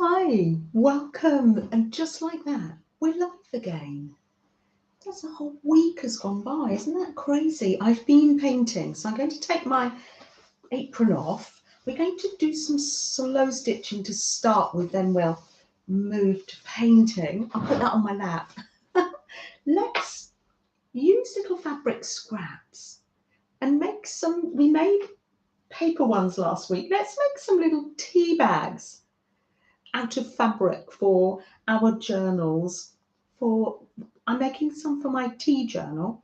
Hi, welcome. And just like that, we're live again. That's a whole week has gone by. Isn't that crazy? I've been painting, so I'm going to take my apron off. We're going to do some slow stitching to start with, then we'll move to painting. I'll put that on my lap. Let's use little fabric scraps and make some. We made paper ones last week. Let's make some little tea bags out of fabric for our journals. I'm making some for my tea journal.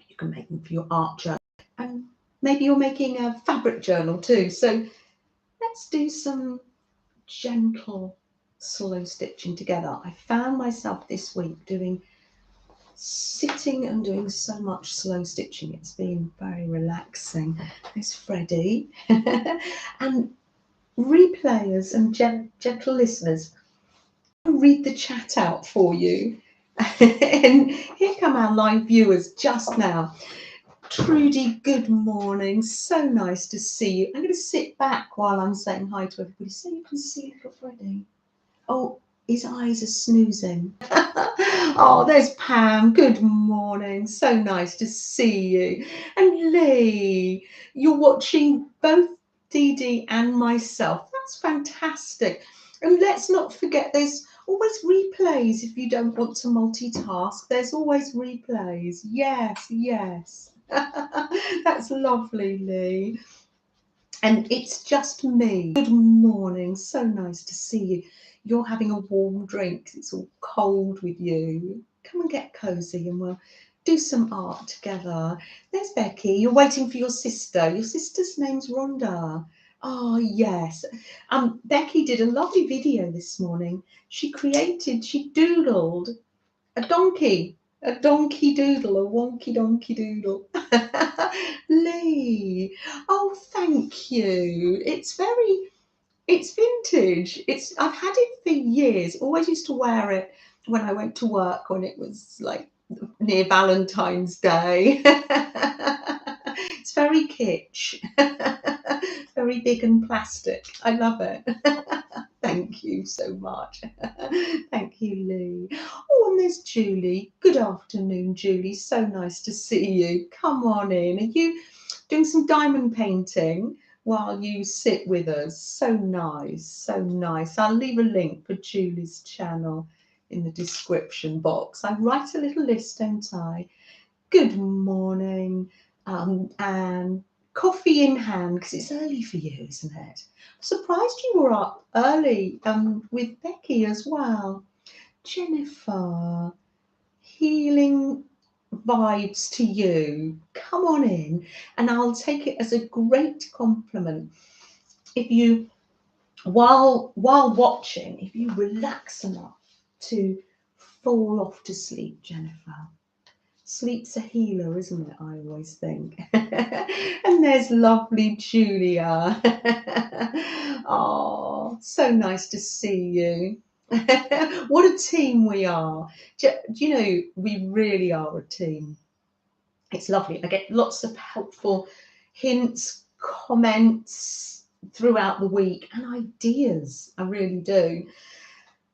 You can make them for your art journal, and maybe you're making a fabric journal too. So let's do some gentle slow stitching together. I found myself this week sitting and doing so much slow stitching. It's been very relaxing. There's Freddie. And replayers and gentle listeners, I'll read the chat out for you. And here come our live viewers just now. Trudy, good morning. So nice to see you. I'm going to sit back while I'm saying hi to everybody so you can see little Freddie. Oh, his eyes are snoozing. Oh, there's Pam. Good morning. So nice to see you. And Lee, you're watching both Dee Dee and myself. That's fantastic. And let's not forget there's always replays if you don't want to multitask. There's always replays. Yes, yes. That's lovely, Lee. And it's just me. Good morning. So nice to see you. You're having a warm drink. It's all cold with you. Come and get cozy and we'll do some art together. There's Becky. You're waiting for your sister. Your sister's name's Rhonda. Oh, yes. Becky did a lovely video this morning. She doodled a donkey doodle, a wonky donkey doodle. Lee, oh, thank you. It's vintage. I've had it for years. Always used to wear it when I went to work when it was like near Valentine's Day. It's very kitsch. Very big and plastic. I love it. Thank you so much. Thank you, Lee. Oh, and there's Julie. Good afternoon, Julie. So nice to see you. Come on in. Are you doing some diamond painting while you sit with us? So nice, so nice. I'll leave a link for Julie's channel in the description box. I write a little list, don't I? Good morning. And coffee in hand, because it's early for you, isn't it? I'm surprised you were up early with Becky as well. Jennifer, healing vibes to you. Come on in, and I'll take it as a great compliment if you, while watching, if you relax enough to fall off to sleep, Jennifer. Sleep's a healer, isn't it? I always think. And there's lovely Julia. Oh, so nice to see you. What a team we are. Do you know, we really are a team. It's lovely. I get lots of helpful hints, comments throughout the week and ideas. I really do.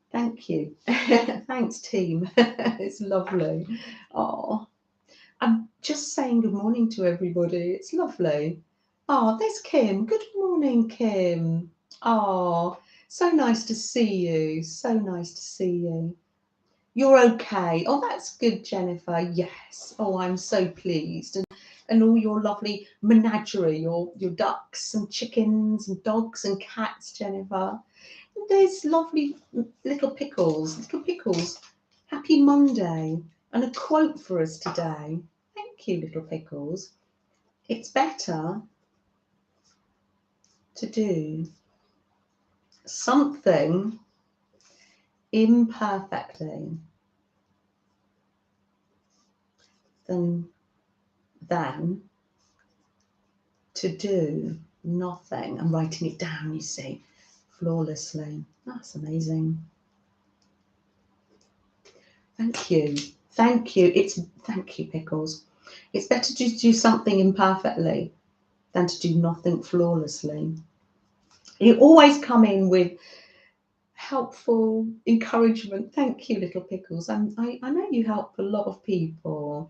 Thank you. Thanks, team. It's lovely. Oh, I'm just saying good morning to everybody. It's lovely. Oh, there's Kim. Good morning, Kim. Oh, so nice to see you. So nice to see you. You're okay. Oh, that's good, Jennifer. Yes. Oh, I'm so pleased. And all your lovely menagerie, your ducks and chickens and dogs and cats, Jennifer. There's lovely little pickles. Little pickles. Happy Monday. And a quote for us today. Thank you, little pickles. It's better to do something imperfectly than to do nothing. I'm writing it down, you see, flawlessly. That's amazing. Thank you. Thank you. Thank you, pickles. It's better to do something imperfectly than to do nothing flawlessly. You always come in with helpful encouragement. Thank you, Little Pickles. I know you help a lot of people.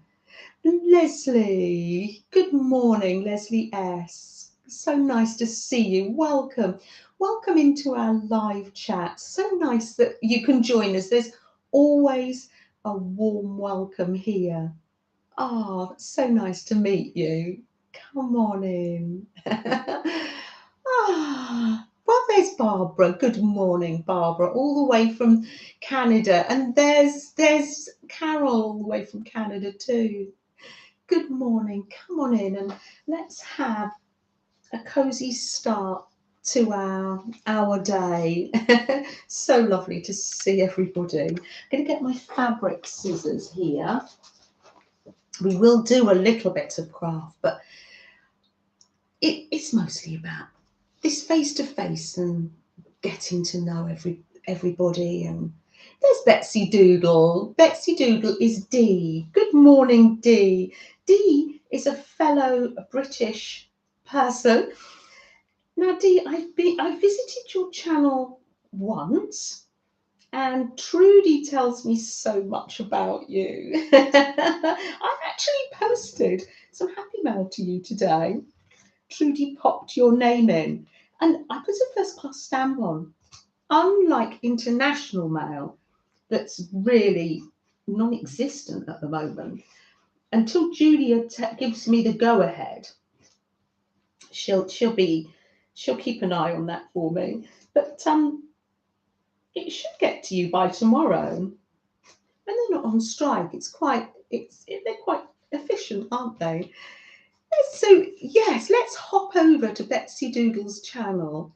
Leslie, good morning, Leslie S. So nice to see you. Welcome. Welcome into our live chat. So nice that you can join us. There's always a warm welcome here. Oh, so nice to meet you. Come on in. Well, there's Barbara. Good morning, Barbara, all the way from Canada. And there's Carol all the way from Canada too. Good morning. Come on in and let's have a cozy start to our day. So lovely to see everybody. I'm going to get my fabric scissors here. We will do a little bit of craft, but it's mostly about this face-to-face and getting to know everybody. And there's Betsy Doodle. Betsy Doodle is Dee. Good morning, Dee. Dee is a fellow British person. Now, Dee, I visited your channel once, and Trudy tells me so much about you. I've actually posted some happy mail to you today. Trudy popped your name in, and I put a first class stamp on. Unlike international mail, that's really non-existent at the moment, until Julia gives me the go ahead, she'll keep an eye on that for me. But it should get to you by tomorrow. And they're not on strike. They're quite efficient, aren't they? So yes, let's hop over to Betsy Doodle's channel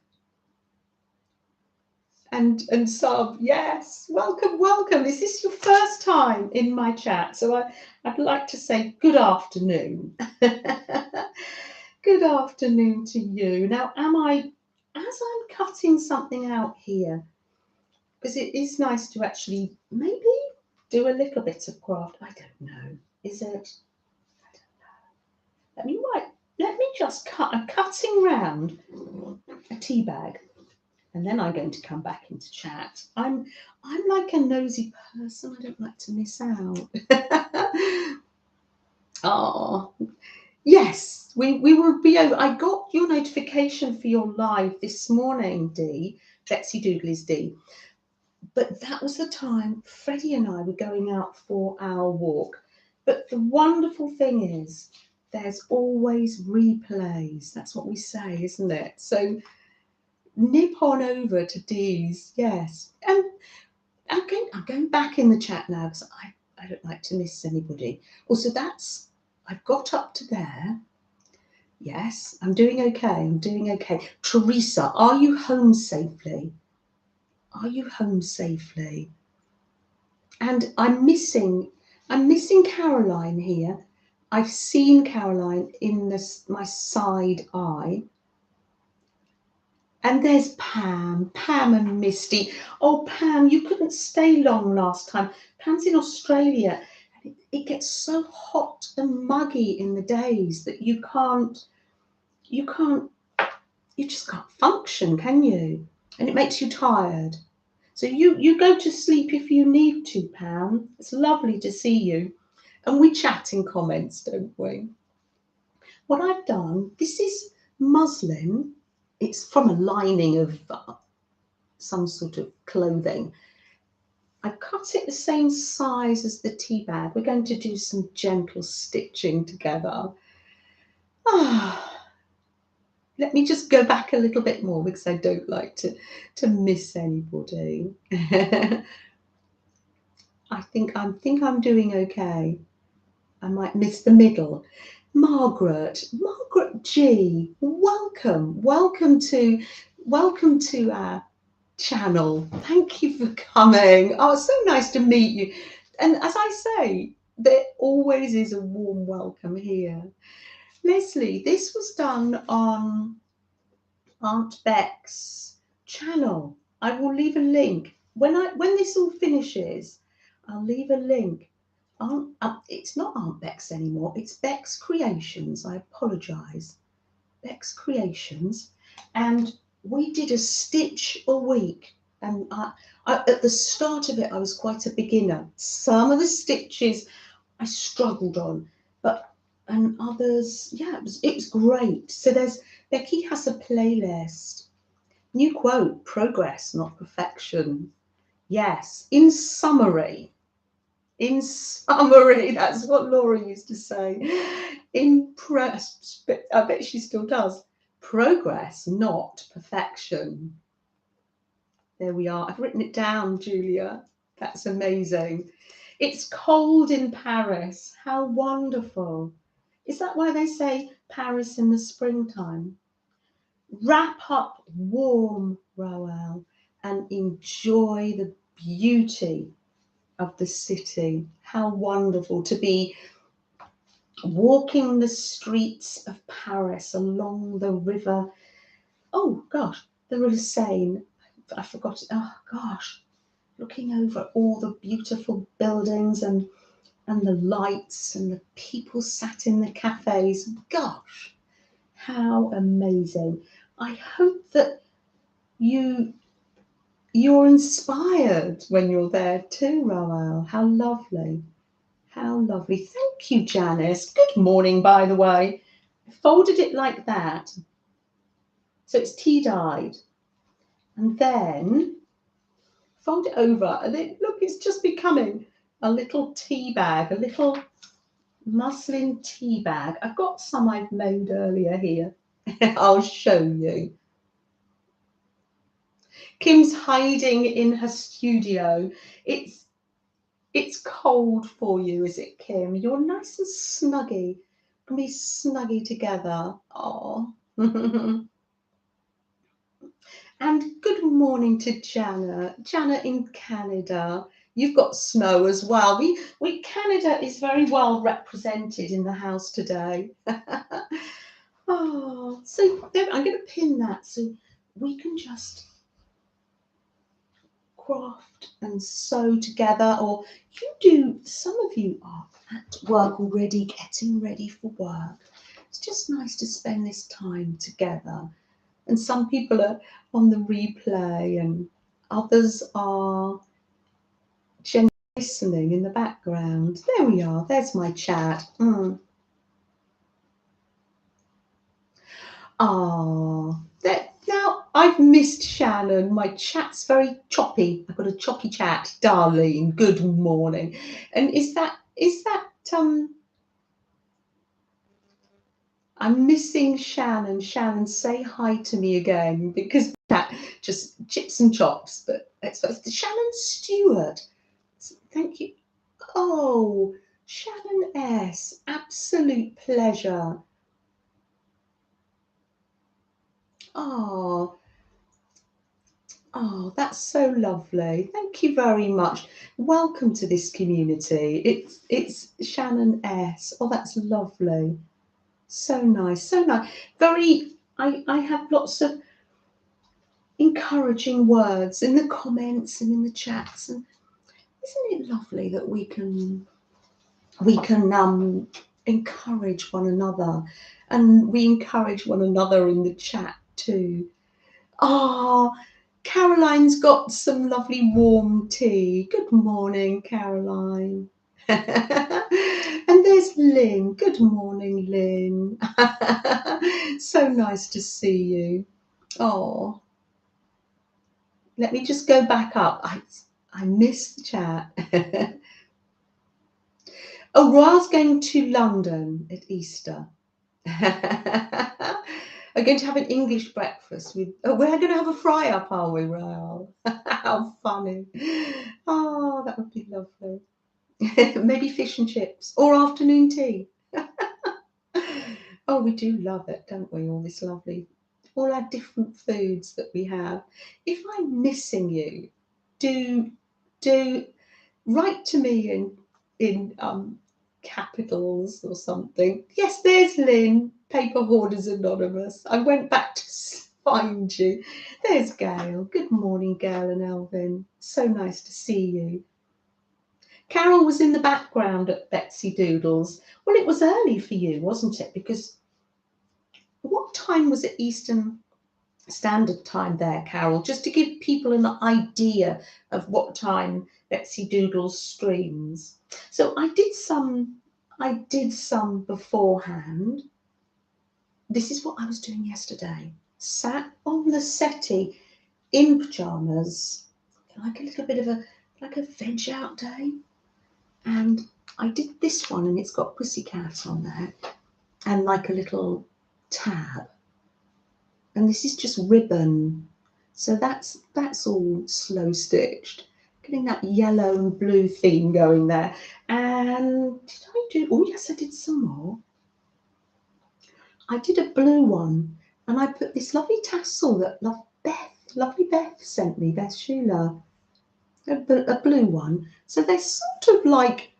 and sub. Yes, welcome. Is this your first time in my chat? So I'd like to say good afternoon. Good afternoon to you. Now, as I'm cutting something out here, because it is nice to actually maybe do a little bit of craft. I don't know. Is it? I don't know. Let me just cut. I'm cutting round a tea bag, and then I'm going to come back into chat. I'm like a nosy person. I don't like to miss out. Oh, yes, we will be over. I got your notification for your live this morning, Dee. Betsy Doodle is Dee. But that was the time Freddie and I were going out for our walk. But the wonderful thing is, there's always replays. That's what we say, isn't it? So nip on over to Dee's, yes. And I'm going back in the chat now because I don't like to miss anybody. Also, I've got up to there. Yes, I'm doing okay. Teresa, are you home safely? Are you home safely? And I'm missing Caroline here. I've seen Caroline in my side eye. And there's Pam and Misty. Oh, Pam, you couldn't stay long last time. Pam's in Australia. It gets so hot and muggy in the days that you just can't function, can you? And it makes you tired. So you go to sleep if you need to, Pam. It's lovely to see you. And we chat in comments, don't we? What I've done, this is muslin. It's from a lining of some sort of clothing. I cut it the same size as the tea bag. We're going to do some gentle stitching together. Let me just go back a little bit more because I don't like to miss anybody. I think I'm doing okay. I might miss the middle. Margaret G, welcome to our channel. Thank you for coming. Oh, it's so nice to meet you. And as I say, there always is a warm welcome here. Leslie, this was done on Aunt Beck's channel. I will leave a link when this all finishes. I'll leave a link. It's not Aunt Beck's anymore. It's Beck's Creations. I apologise. Beck's Creations, and we did a stitch a week. And at the start of it, I was quite a beginner. Some of the stitches I struggled on, and others, yeah, it was great. So Becky has a playlist. New quote: progress, not perfection. Yes, in summary, that's what Laura used to say. I bet she still does. Progress, not perfection. There we are. I've written it down, Julia. That's amazing. It's cold in Paris. How wonderful. Is that why they say Paris in the springtime? Wrap up warm, Roel, and enjoy the beauty of the city. How wonderful to be walking the streets of Paris along the river. Oh gosh, the river Seine. I forgot. Oh gosh, looking over all the beautiful buildings and the lights and the people sat in the cafes. Gosh, how amazing. I hope that you're inspired when you're there too, Roel. How lovely. How lovely. Thank you, Janice. Good morning, by the way. I folded it like that. So it's tea-dyed. And then fold it over. And look, it's just becoming a little tea bag, a little muslin tea bag. I've got some I've made earlier here. I'll show you. Kim's hiding in her studio. It's cold for you, is it, Kim? You're nice and snuggy. Can be snuggy together. Oh. And good morning to Jana. Jana in Canada. You've got snow as well. Canada is very well represented in the house today. Oh, so I'm going to pin that so we can just craft and sew together, or some of you are at work already, getting ready for work. It's just nice to spend this time together. And some people are on the replay and others are listening in the background. There we are. There's my chat. Now I've missed Shannon. My chat's very choppy. I've got a choppy chat. Darlene, good morning. And is that I'm missing Shannon. Shannon, say hi to me again, because that just chips and chops. But it's Shannon Stewart. Thank you. Oh, Shannon S. Absolute pleasure. Oh, that's so lovely. Thank you very much. Welcome to this community. It's Shannon S. Oh, that's lovely. So nice, so nice. I have lots of encouraging words in the comments and in the chats. And isn't it lovely that we can encourage one another, and we encourage one another in the chat too. Caroline's got some lovely warm tea. Good morning, Caroline. And there's Lynn. Good morning, Lynn. So nice to see you. Oh, let me just go back up. I missed the chat. Oh, Royal's going to London at Easter. We're going to have an English breakfast with. Oh, we're going to have a fry up, are we, Royal? How funny! Oh, that would be lovely. Maybe fish and chips or afternoon tea. Oh, we do love it, don't we? All our different foods that we have. If I'm missing you, do write to me in capitals or something. Yes, there's Lynn, Paper Hoarders Anonymous. I went back to find you. There's Gail. Good morning, Gail and Elvin. So nice to see you. Carol was in the background at Betsy Doodles. Well, it was early for you, wasn't it? Because what time was it Eastern standard time there, Carol, just to give people an idea of what time Betsy Doodles streams. So I did some beforehand. This is what I was doing yesterday. Sat on the settee in pajamas, like a little bit of a veg out day. And I did this one, and it's got pussycat on there and like a little tab. And this is just ribbon. So that's all slow stitched. Getting that yellow and blue theme going there. And did I do, oh yes, I did some more. I did a blue one, and I put this lovely tassel that lovely Beth sent me, Beth Schuler, a blue one. So they're sort of like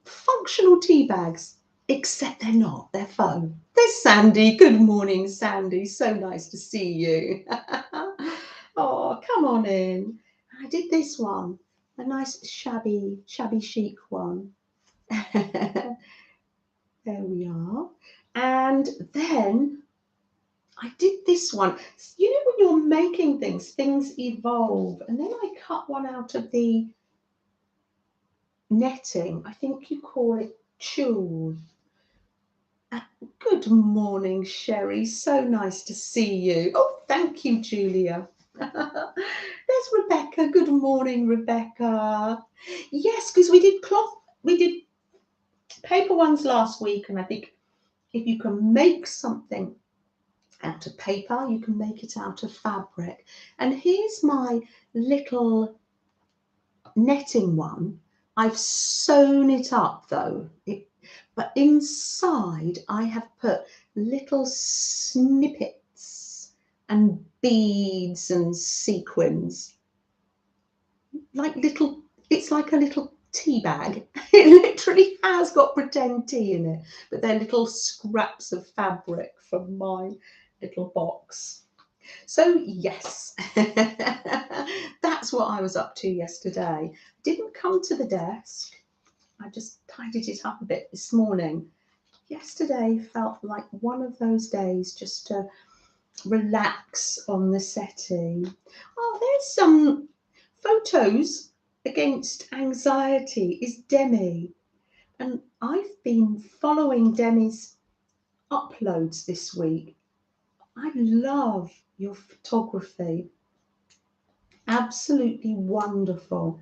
functional tea bags, except they're not, they're faux. There's Sandy. Good morning, Sandy. So nice to see you. Oh, come on in. I did this one, a nice shabby chic one. There we are. And then I did this one. You know, when you're making things evolve. And then I cut one out of the netting. I think you call it tulle. Good morning, Sherry. So nice to see you. Oh, thank you, Julia. There's Rebecca. Good morning, Rebecca. Yes, because we did paper ones last week, and I think if you can make something out of paper, you can make it out of fabric. And here's my little netting one. I've sewn it up though, but inside I have put little snippets and beads and sequins, it's like a little tea bag. It literally has got pretend tea in it, but they're little scraps of fabric from my little box. So yes, that's what I was up to yesterday. Didn't come to the desk. I just tidied it up a bit this morning. Yesterday felt like one of those days just to relax on the settee. Oh, there's some photos against anxiety is Demi. And I've been following Demi's uploads this week. I love your photography. Absolutely wonderful.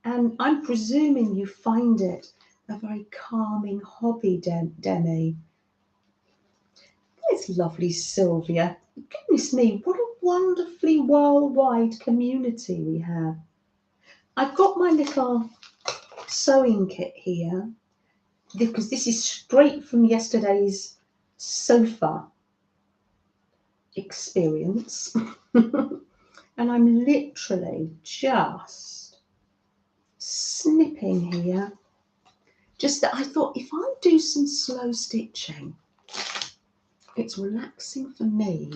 And I'm presuming you find it a very calming hobby, Demi. There's lovely Sylvia. Goodness me, what a wonderfully worldwide community we have. I've got my little sewing kit here because this is straight from yesterday's sofa experience. And I'm literally just snipping here. Just that I thought if I do some slow stitching, it's relaxing for me,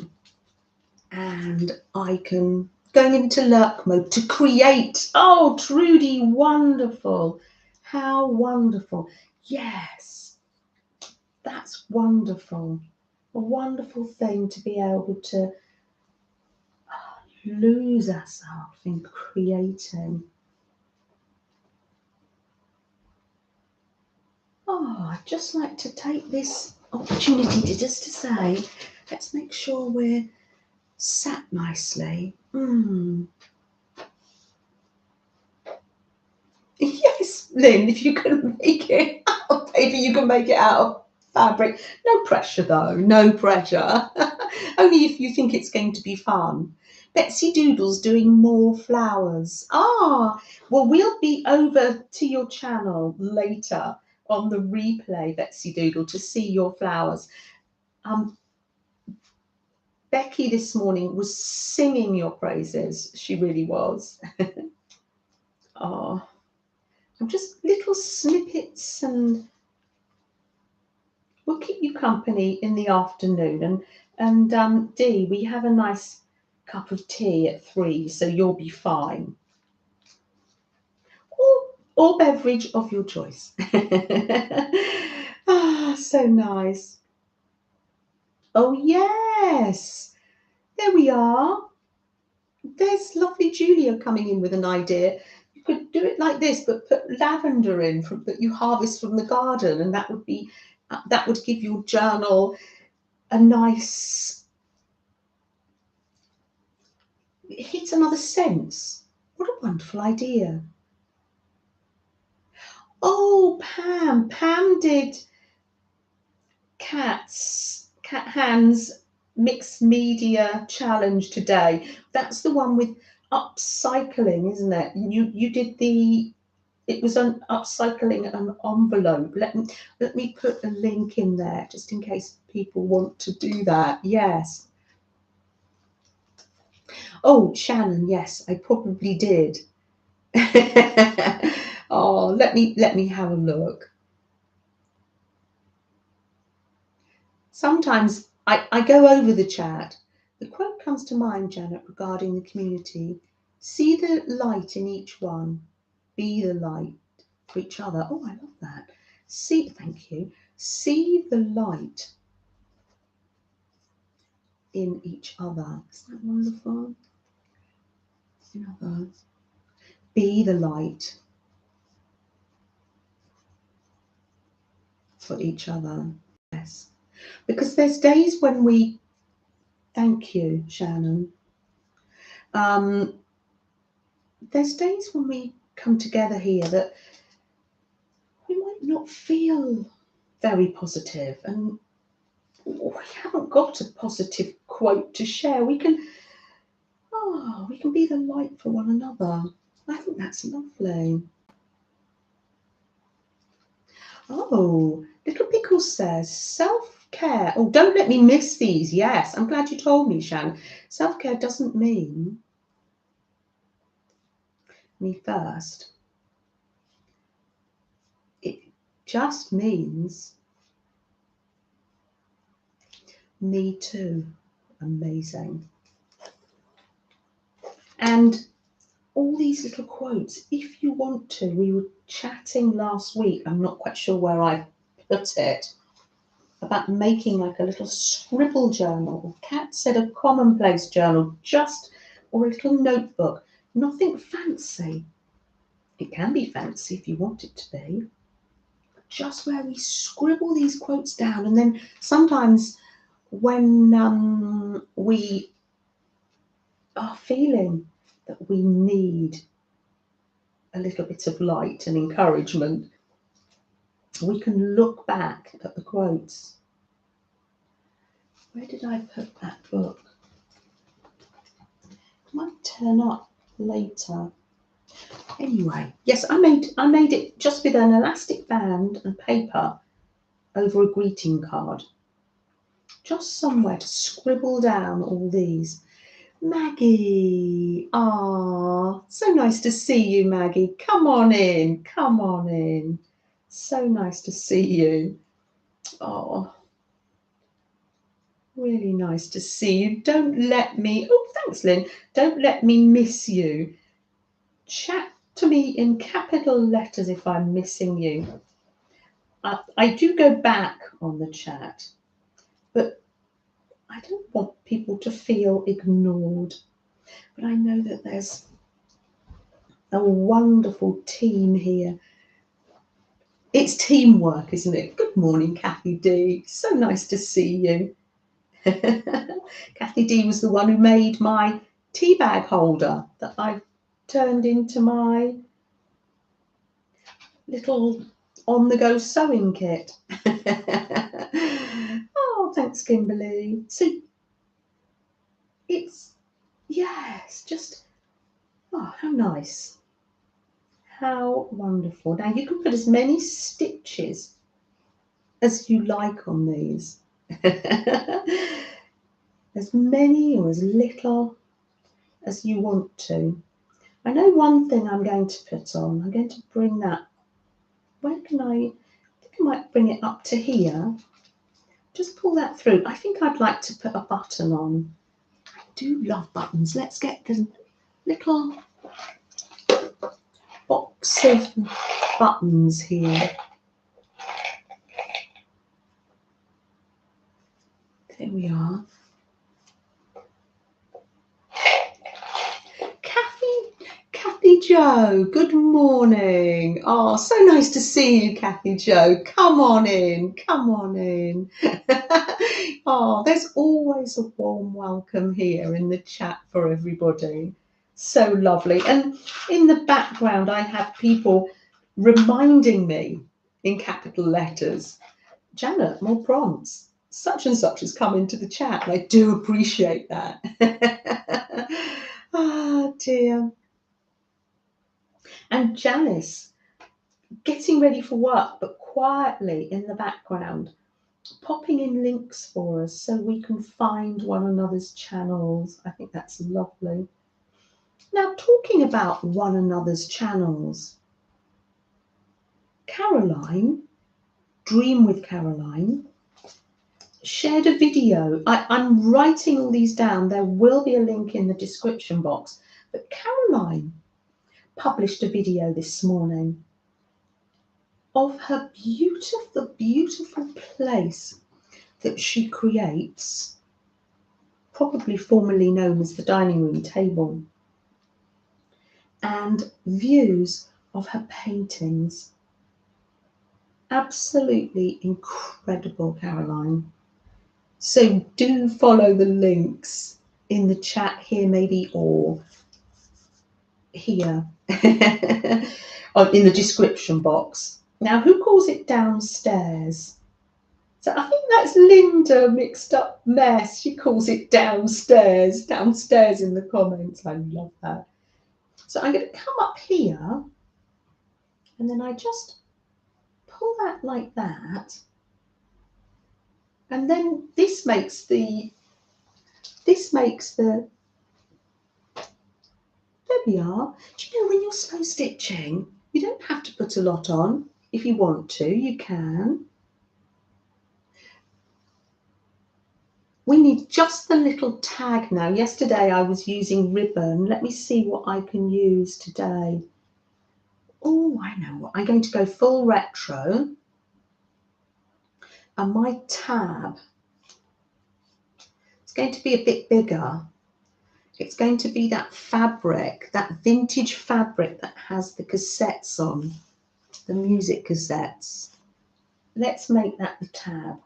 and I can going into lurk mode to create. Oh, Trudy, wonderful. How wonderful. Yes, that's wonderful. A wonderful thing to be able to lose ourselves in creating. Oh, I'd just like to take this opportunity to just to say, let's make sure we're sat nicely. Yes, Lynn, if you can make it out of paper, you can make it out of fabric. No pressure though, no pressure. Only if you think it's going to be fun. Betsy Doodle's doing more flowers. Ah, well, we'll be over to your channel later on the replay, Betsy Doodle, to see your flowers. Becky this morning was singing your praises. She really was. Oh, I'm just little snippets, and we'll keep you company in the afternoon. And Dee, we have a nice cup of tea at 3, so you'll be fine. Or beverage of your choice. Ah, so nice. Oh yes, There we are. There's lovely Julia coming in with an idea. You could do it like this, but put lavender in that you harvest from the garden, and that would give your journal a nice, it hits another sense. What a wonderful idea. Oh, Pam did cat hands mixed media challenge today. That's the one with upcycling, isn't it? You did it was on upcycling an envelope. Let me put a link in there just in case people want to do that. Yes. Oh, Shannon, yes, I probably did. Oh, let me have a look. Sometimes I go over the chat. The quote comes to mind, Janet, regarding the community. See the light in each one. Be the light for each other. Oh, I love that. Thank you. See the light in each other. Isn't that wonderful? Another. Be the light for each other. Yes. Because there's days when we, thank you, Shannon. There's days when we come together here that we might not feel very positive, and we haven't got a positive quote to share. We can be the light for one another. I think that's lovely. Oh, Little Pickle says self-care. Oh, don't let me miss these. Yes, I'm glad you told me, Shan. Self-care doesn't mean me first. It just means me too. Amazing. And all these little quotes, if you want to, we were chatting last week, I'm not quite sure where I put it, about making like a little scribble journal. Kat said a commonplace journal, or a little notebook, nothing fancy. It can be fancy if you want it to be, but just where we scribble these quotes down, and then sometimes when we are feeling that we need a little bit of light and encouragement, we can look back at the quotes. Where did I put that book? It might turn up later. Anyway, yes, I made it just with an elastic band and paper over a greeting card. Just somewhere to scribble down all these. Maggie, so nice to see you, Maggie. Come on in, come on in. So nice to see you. Oh, really nice to see you. Don't let me, oh, thanks, Lynn. Don't let me miss you. Chat to me in capital letters if I'm missing you. I do go back on the chat, but I don't want people to feel ignored. But I know that there's a wonderful team here. It's teamwork, isn't it? Good morning, Kathy D. So nice to see you. Kathy D was the one who made my tea bag holder that I've turned into my little on-the-go sewing kit. Oh, thanks, Kimberly. So it's, yes, just, oh, how nice. How wonderful. Now you can put as many stitches as you like on these. As many or as little as you want to. I know one thing I'm going to put on. I'm going to bring that. Where can I think I might bring it up to here. Just pull that through. I think I'd like to put a button on. I do love buttons. Let's get the little box of buttons here. There we are. Jo, good morning. Oh, so nice to see you, Kathy Jo. Come on in, come on in. Oh, there's always a warm welcome here in the chat for everybody. So lovely. And in the background, I have people reminding me in capital letters, Janet, more prompts. Such and such has come into the chat, and I do appreciate that. Ah, dear. And Janice, getting ready for work, but quietly in the background, popping in links for us so we can find one another's channels. I think that's lovely. Now, talking about one another's channels, Caroline, Dream with Caroline, shared a video. I'm writing all these down. There will be a link in the description box. But Caroline published a video this morning of her beautiful place that she creates, probably formerly known as the dining room table, and views of her paintings. Absolutely incredible, Caroline. So do follow the links in the chat here, maybe, or here in the description box. Now, who calls it downstairs? So I think that's Linda, mixed up mess. She calls it downstairs in the comments. I love that. So I'm going to come up here, and then I just pull that like that. And then this makes the, there we are. Do you know, when you're slow stitching, you don't have to put a lot on. If you want to, you can. We need just the little tag now. Yesterday I was using ribbon. Let me see what I can use today. Oh, I know what. I'm going to go full retro. And my tab, it's going to be a bit bigger. It's going to be that fabric, that vintage fabric that has the cassettes on, the music cassettes. Let's make that the tab.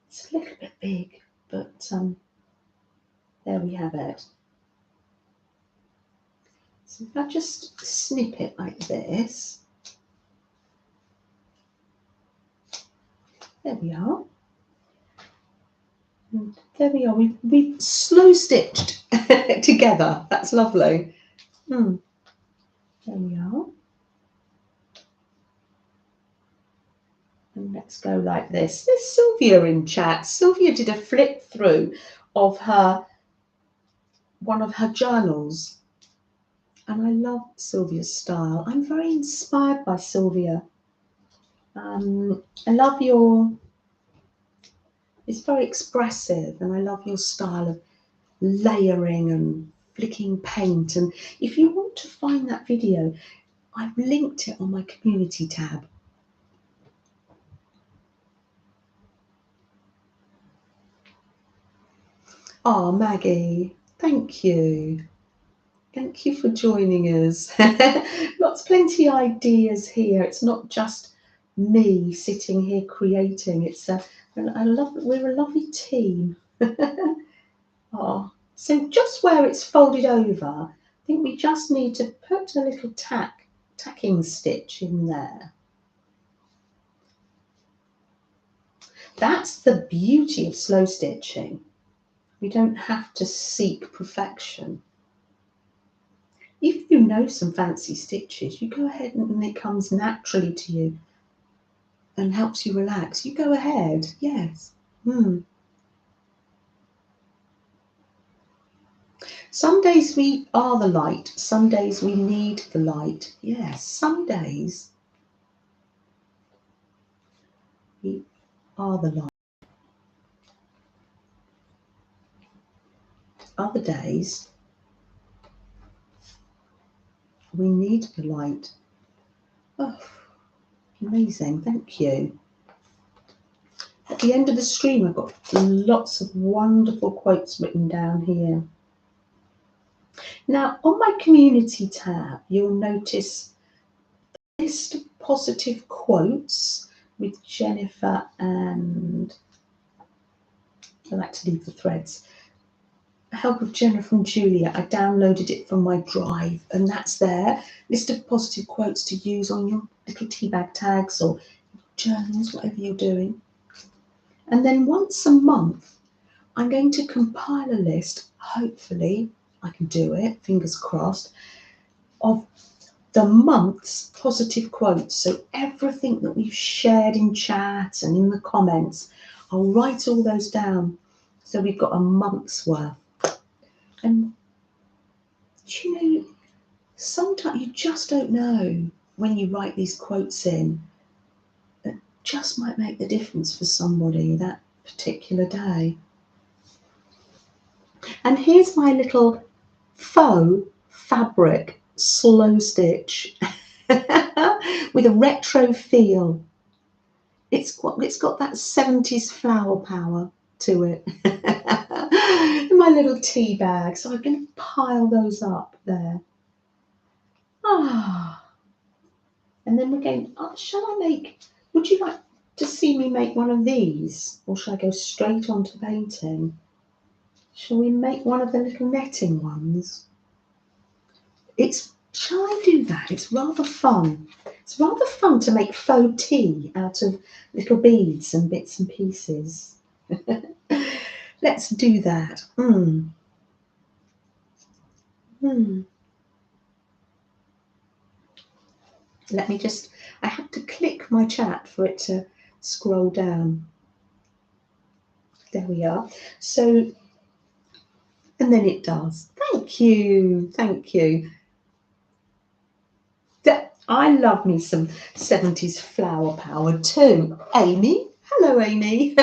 It's a little bit big, but there we have it. So if I just snip it like this, there we are. And there we are. We've slow stitched together. That's lovely. There we are. And let's go like this. There's Sylvia in chat. Sylvia did a flip through of one of her journals. And I love Sylvia's style. I'm very inspired by Sylvia. I love it's very expressive, and I love your style of layering and flicking paint. And if you want to find that video, I've linked it on my community tab. Oh, Maggie, thank you. Thank you for joining us. Plenty of ideas here. It's not just me sitting here creating. We're a lovely team. Oh, so just where it's folded over, I think we just need to put a little tacking stitch in there. That's the beauty of slow stitching. We don't have to seek perfection. If you know some fancy stitches, you go ahead and it comes naturally to you and helps you relax. You go ahead, yes. Some days we are the light, some days we need the light. Yes, some days we are the light. Other days we need the light. Oh, amazing, thank you. At the end of the stream, I've got lots of wonderful quotes written down here. Now, on my community tab, you'll notice a list of positive quotes with Jennifer and I like to leave the threads. Help of Jennifer and Julia. I downloaded it from my drive, and that's there. List of positive quotes to use on your little teabag tags or journals, whatever you're doing. And then once a month, I'm going to compile a list. Hopefully, I can do it, fingers crossed, of the month's positive quotes. So everything that we've shared in chat and in the comments, I'll write all those down. So we've got a month's worth. And you know, sometimes you just don't know when you write these quotes in. It just might make the difference for somebody that particular day. And here's my little faux fabric slow stitch with a retro feel. It's got that 70s flower power to it. My little tea bag. So I'm going to pile those up there. And then we're going, shall I make, would you like to see me make one of these? Or shall I go straight on to painting? Shall we make one of the little netting ones? Shall I do that? It's rather fun. It's rather fun to make faux tea out of little beads and bits and pieces. Let's do that. Let me just, I have to click my chat for it to scroll down. There we are. So, and then it does. Thank you. Thank you. I love me some 70s flower power too. Amy. Hello, Amy.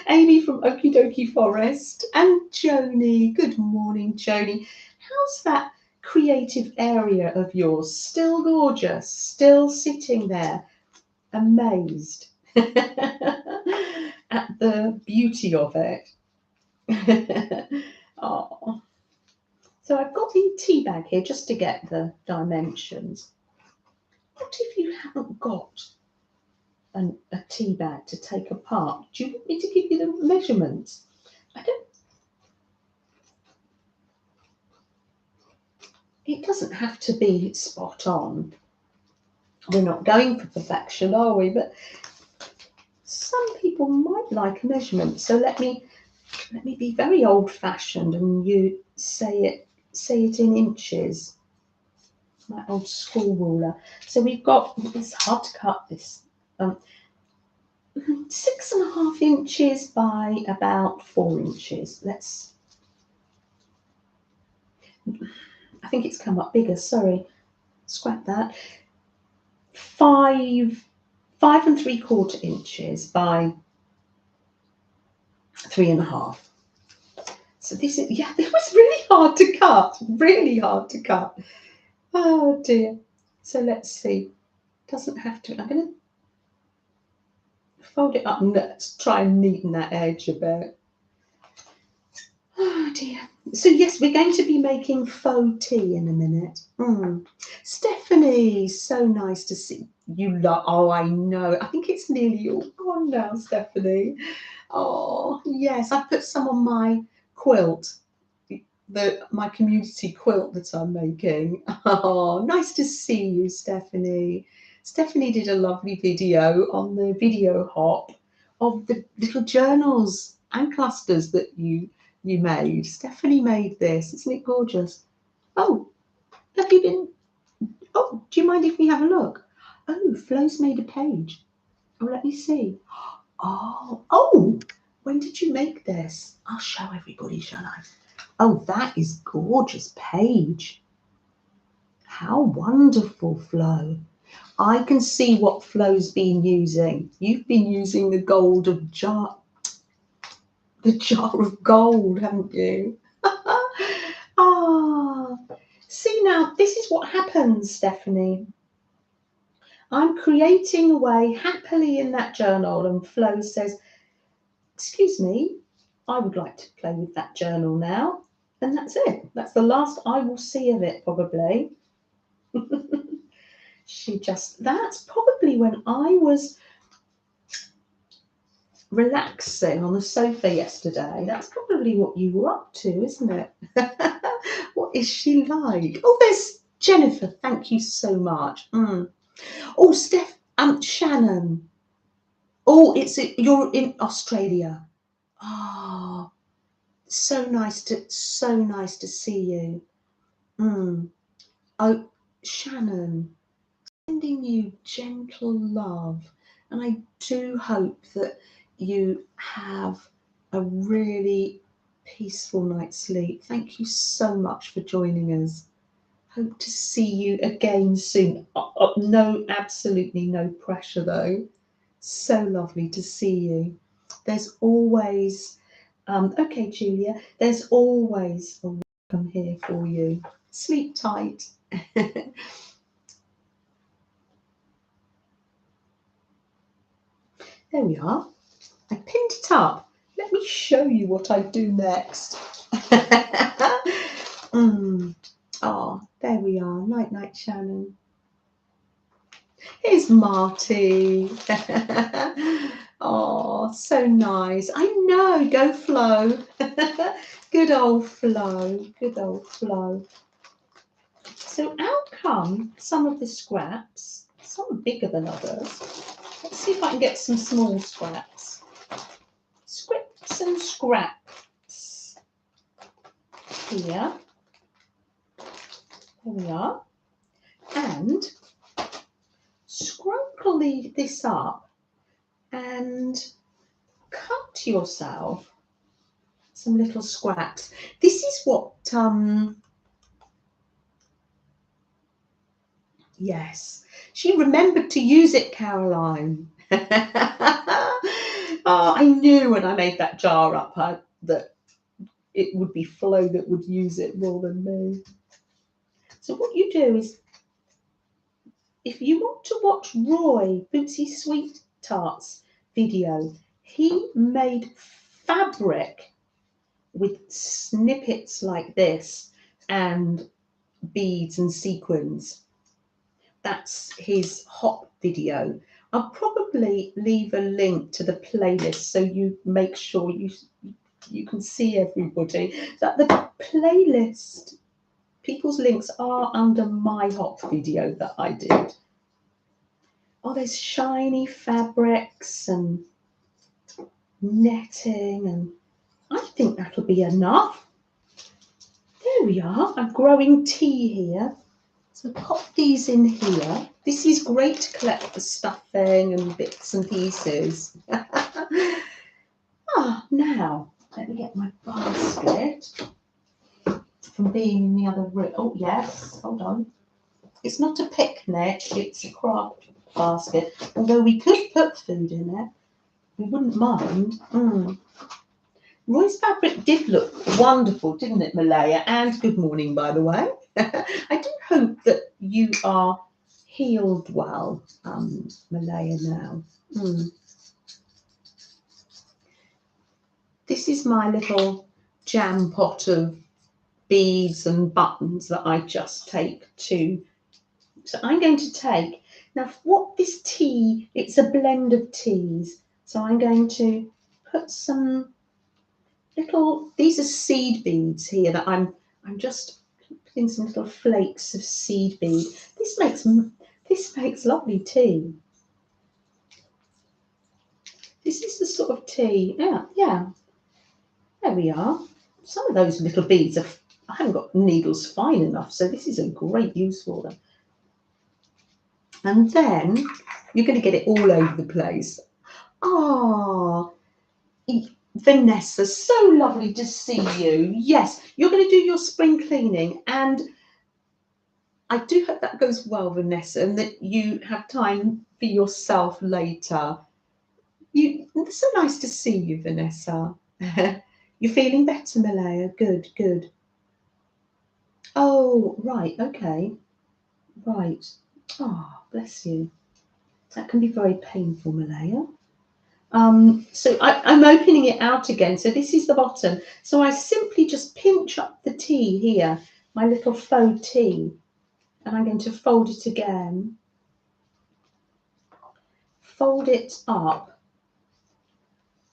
Amy from Okie Dokie Forest. And Joni. Good morning, Joni. How's that creative area of yours? Still gorgeous? Still sitting there? Amazed at the beauty of it. Oh. So I've got the tea bag here just to get the dimensions. What if you haven't got a tea bag to take apart? Do you want me to give you the measurements? It doesn't have to be spot on. We're not going for perfection, are we? But some people might like a measurement. So let me be very old-fashioned and you say it in inches. My old school ruler. So we've got, it's hard to cut this, 6.5 inches by about 4 inches. I think it's come up bigger, sorry, scrap that. 5 3/4 inches by 3.5. So this is, yeah, it was really hard to cut, really hard to cut. Oh dear. So let's see. Doesn't have to. I'm going to fold it up and let's try and neaten that edge a bit. Oh dear. So yes, we're going to be making faux tea in a minute. Stephanie, so nice to see you. Oh, I know. I think it's nearly all gone now, Stephanie. Oh yes, I put some on my quilt. My community quilt that I'm making. Oh, nice to see you, Stephanie. Stephanie did a lovely video on the video hop of the little journals and clusters that you made. Stephanie made this. Isn't it gorgeous? Oh, have you been? Oh, do you mind if we have a look? Oh, Flo's made a page. Oh, let me see. Oh, when did you make this? I'll show everybody, shall I? Oh, that is gorgeous page. How wonderful, Flo. I can see what Flo's been using. You've been using the jar of gold, haven't you? See now, this is what happens, Stephanie. I'm creating away happily in that journal and Flo says, excuse me, I would like to play with that journal now. And that's it. That's the last I will see of it, probably. That's probably when I was relaxing on the sofa yesterday. That's probably what you were up to, isn't it? What is she like? Oh, there's Jennifer. Thank you so much. Oh, Shannon. Oh, you're in Australia. Oh, so nice to see you. Oh, Shannon, sending you gentle love, and I do hope that you have a really peaceful night's sleep. Thank you so much for joining us. Hope to see you again soon. No, absolutely no pressure though. So lovely to see you. There's always, okay, Julia, there's always a welcome here for you. Sleep tight. There we are. I pinned it up. Let me show you what I do next. Oh, there we are. Night, night, Shannon. Here's Marty. Oh, so nice. I know. Go Flo. Good old Flo. Good old Flo. So out come some of the scraps. Some are bigger than others. Let's see if I can get some small scraps. Scripts and scraps. Here. There we are. And scrunkle this up and cut yourself some little scraps. This is what, yes, she remembered to use it, Caroline. Oh, I knew when I made that jar up that it would be Flo that would use it more than me. So what you do is, if you want to watch Roy Bootsy Sweetheart's video, he made fabric with snippets like this and beads and sequins. That's his hop video. I'll probably leave a link to the playlist so you make sure you can see everybody. That the playlist, people's links are under my hop video that I did. Oh, there's shiny fabrics and netting, and I think that'll be enough. There we are. I'm growing tea here. So pop these in here. This is great to collect the stuffing and bits and pieces. Now, let me get my basket from being in the other room. Oh, yes, hold on. It's not a picnic, it's a craft basket. Although we could put food in it, we wouldn't mind. Roy's fabric did look wonderful, didn't it, Malaya? And good morning, by the way. I do hope that you are healed well, Malaya, now. This is my little jam pot of beads and buttons that I just take to. So I'm going to take, now what this tea, it's a blend of teas. So I'm going to put some little, these are seed beads here that I'm just putting some little flakes of seed bead. This makes lovely tea. This is the sort of tea, yeah. There we are. Some of those little beads I haven't got needles fine enough, so this is a great use for them. And then you're going to get it all over the place. Ah, Vanessa, so lovely to see you. Yes, you're going to do your spring cleaning, and I do hope that goes well, Vanessa, and that you have time for yourself later. It's so nice to see you, Vanessa. You're feeling better, Malaya? Good, good. Oh, right, okay. Right. Oh, bless you. That can be very painful, Malaya. So I'm opening it out again. So this is the bottom. So I simply just pinch up the tea here, my little faux tea, and I'm going to fold it again. Fold it up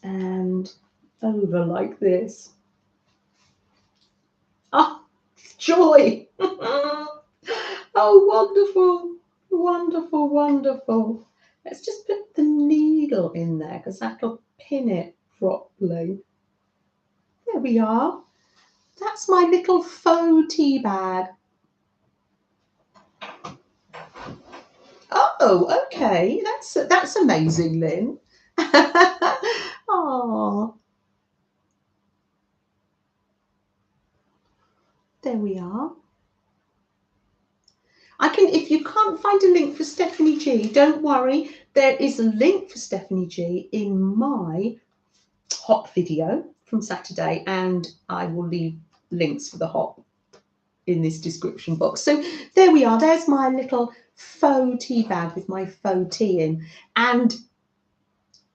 and over like this. Ah, joy! Oh, wonderful, wonderful, wonderful. Let's just put the needle in there because that'll pin it properly. There we are. That's my little faux tea bag. Oh, okay. That's amazing, Lynn. Oh, there we are. If you can't find a link for Stephanie G, don't worry. There is a link for Stephanie G in my hop video from Saturday, and I will leave links for the hop in this description box. So there we are. There's my little faux tea bag with my faux tea in, and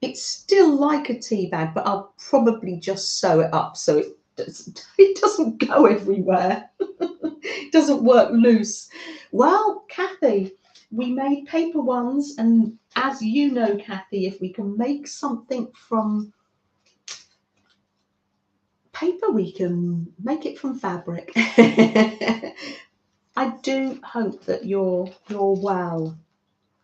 it's still like a tea bag, but I'll probably just sew it up so it doesn't go everywhere. It doesn't work loose. Well, Kathy, we made paper ones, and as you know, Kathy, if we can make something from paper, we can make it from fabric. I do hope that you're well,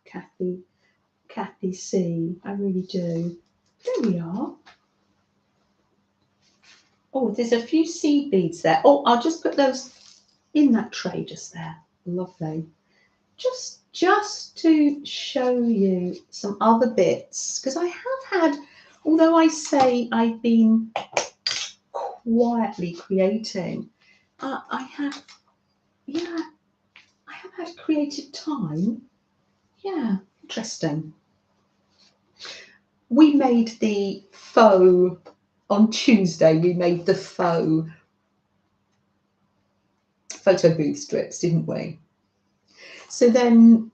Kathy C. I really do. There we are. Oh, there's a few seed beads there. Oh, I'll just put those in that tray just there. Lovely. Just to show you some other bits, because I have had, although I say I've been quietly creating, I have had creative time. Yeah, interesting. We made the faux on Tuesday. We made the faux photo booth strips, didn't we? So then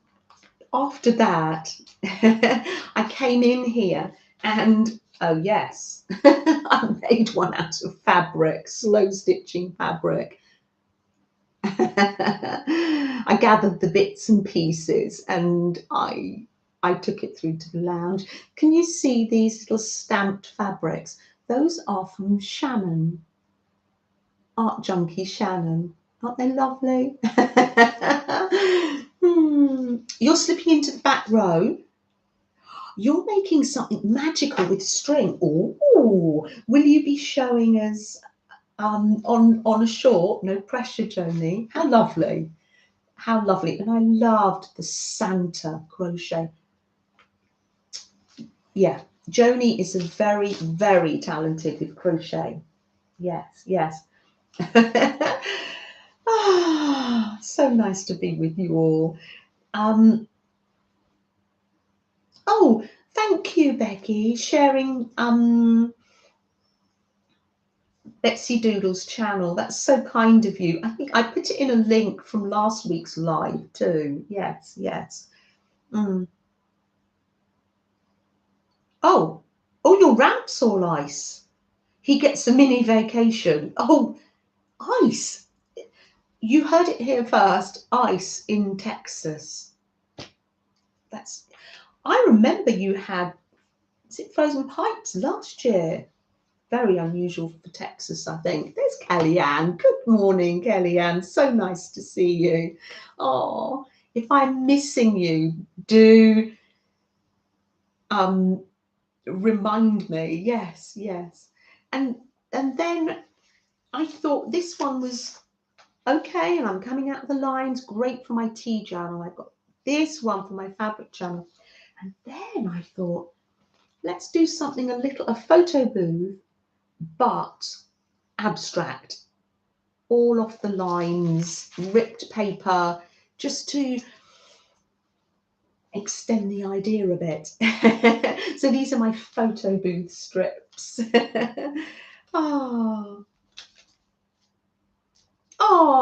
after that, I came in here and, oh yes, I made one out of fabric, slow stitching fabric. I gathered the bits and pieces and I took it through to the lounge. Can you see these little stamped fabrics? Those are from Shannon, Art Junkie Shannon. Aren't they lovely? You're slipping into the back row. You're making something magical with string. Oh, will you be showing us on a short? No pressure, Joni. How lovely. How lovely. And I loved the Santa crochet. Yeah, Joni is a very, very talented with crochet. Yes, yes. Ah, so nice to be with you all. Oh, thank you, Becky, sharing Betsy Doodle's channel. That's so kind of you. I think I put it in a link from last week's live too. Yes, yes. Oh, your ramp's all ice. He gets a mini vacation. Oh, ice. You heard it here first. Ice in Texas. I remember you had, is it frozen pipes last year? Very unusual for Texas, I think. There's Kellyanne. Good morning, Kellyanne. So nice to see you. Oh, if I'm missing you, do remind me. Yes, yes. And then I thought this one was okay, and I'm coming out of the lines. Great for my tea journal. I've got this one for my fabric channel. And then I thought, let's do something a photo booth, but abstract. All off the lines, ripped paper, just to extend the idea a bit. So these are my photo booth strips. Oh,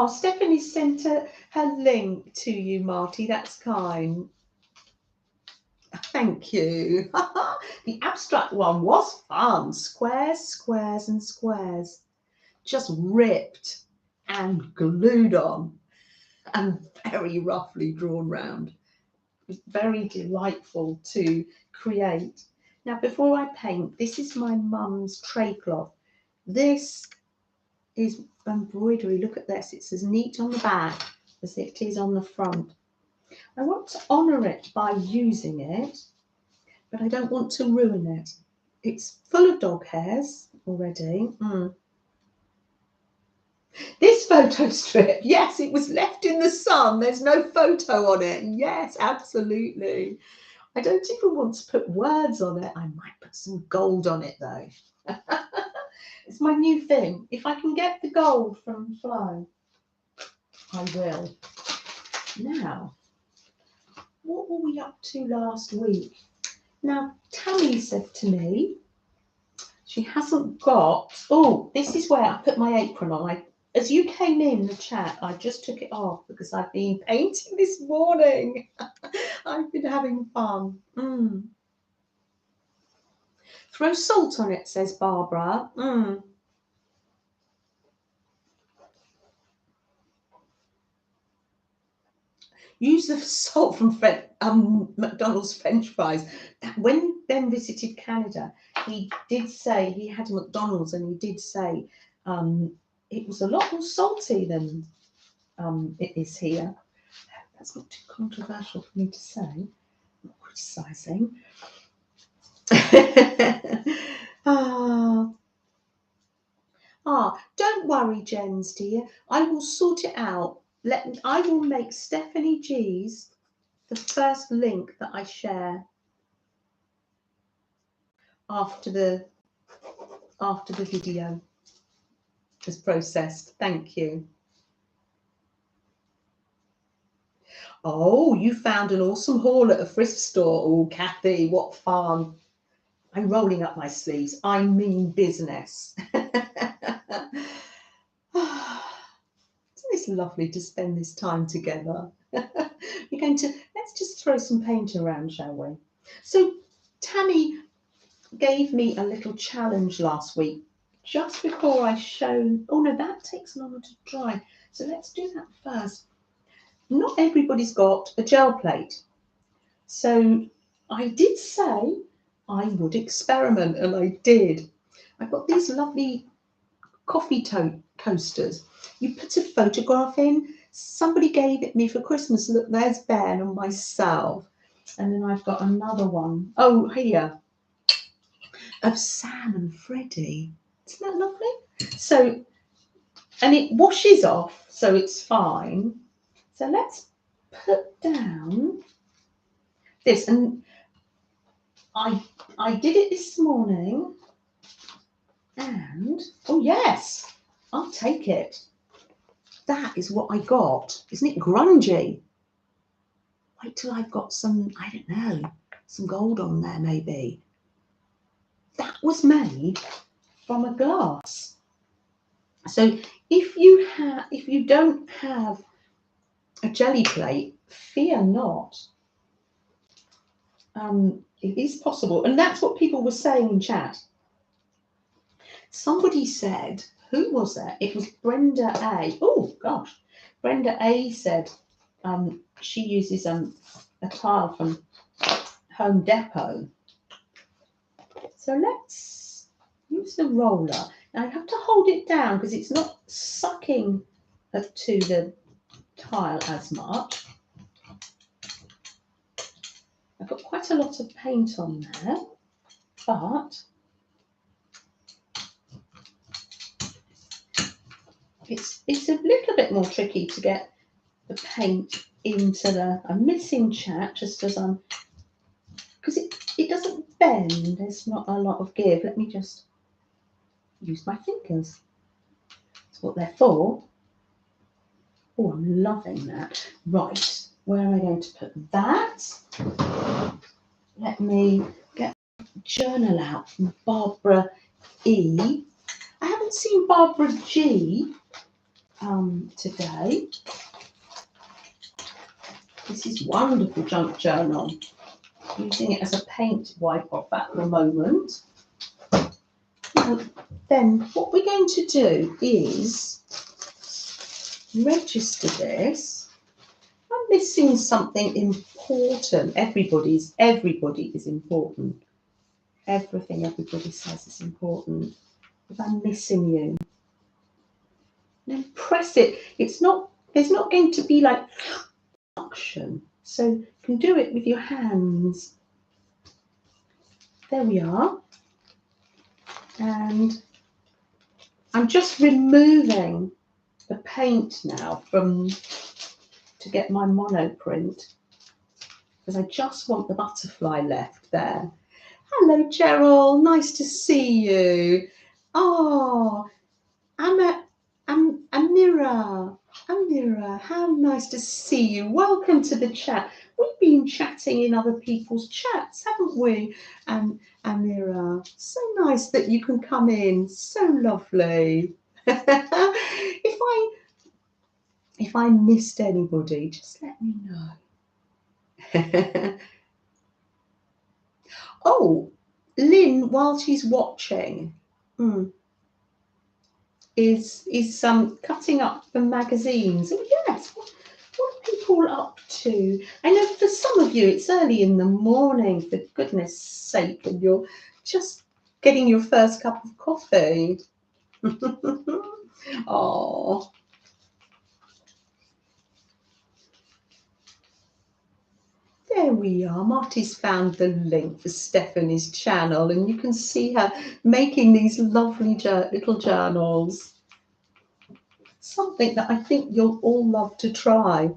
Stephanie sent her link to you, Marty. That's kind. Thank you. The abstract one was fun. Squares, squares and squares. Just ripped and glued on and very roughly drawn round. It was very delightful to create. Now, before I paint, this is my mum's tray cloth. This is embroidery. Look at this. It's as neat on the back as it is on the front. I want to honour it by using it, but I don't want to ruin it. It's full of dog hairs already. This photo strip, yes, it was left in the sun. There's no photo on it. Yes, absolutely. I don't even want to put words on it. I might put some gold on it though. It's my new thing. If I can get the gold from Flow, I will. Now, what were we up to last week? Now, Tammy said to me, she hasn't got, oh, this is where I put my apron on. As you came in the chat, I just took it off because I've been painting this morning. I've been having fun. Throw salt on it, says Barbara. Use the salt from McDonald's French fries. When Ben visited Canada, he did say he had a McDonald's, and he did say it was a lot more salty than it is here. That's not too controversial for me to say. I'm not criticising. Don't worry, Jens, dear. I will sort it out. I will make Stephanie G's the first link that I share after the video is processed. Thank you. Oh, you found an awesome haul at a thrift store. Oh, Kathy, what fun. I'm rolling up my sleeves. I mean business. Isn't this lovely to spend this time together? Let's just throw some paint around, shall we? So Tammy gave me a little challenge last week, just before I showed, oh no, that takes longer to dry. So let's do that first. Not everybody's got a gel plate. So I did say I would experiment, and I did. I've got these lovely coffee coasters. You put a photograph in. Somebody gave it me for Christmas. Look, there's Ben and myself. And then I've got another one. Oh, here. Of Sam and Freddie. Isn't that lovely? So, and it washes off, so it's fine. So let's put down this. And I did it this morning. And, oh yes, I'll take it. That is what I got. Isn't it grungy? Wait till I've got some, I don't know, some gold on there maybe. That was made from a glass. So if you don't have a jelly plate, fear not. It is possible. And that's what people were saying in chat. Somebody said, who was that? It was Brenda A. Oh gosh, Brenda A said she uses a tile from Home Depot. So let's use the roller. Now I have to hold it down because it's not sucking to the tile as much. I've got quite a lot of paint on there, but it's a little bit more tricky to get the paint into the. I'm missing chat just as I'm, because it doesn't bend. There's not a lot of give. Let me just use my fingers. That's what they're for. Oh, I'm loving that. Right, where am I going to put that? Let me get a journal out from Barbara E. I haven't seen Barbara G today. This is wonderful junk journal. using it as a paint wipe off at the moment. And then what we're going to do is register this. I'm missing something important. Everybody is important. Everything everybody says is important. If I'm missing you, then press it. There's not going to be like action. So you can do it with your hands. There we are. And I'm just removing the paint now to get my monoprint, because I just want the butterfly left there. Hello, Cheryl. Nice to see you. Oh, Amira, how nice to see you. Welcome to the chat. We've been chatting in other people's chats, haven't we? And Amira, so nice that you can come in. So lovely. If I missed anybody, just let me know. Oh, Lynn, while she's watching, is cutting up the magazines. Oh yes, what are people up to? I know for some of you it's early in the morning, for goodness sake, and you're just getting your first cup of coffee. Oh. There we are. Marty's found the link for Stephanie's channel, and you can see her making these lovely little journals. Something that I think you'll all love to try.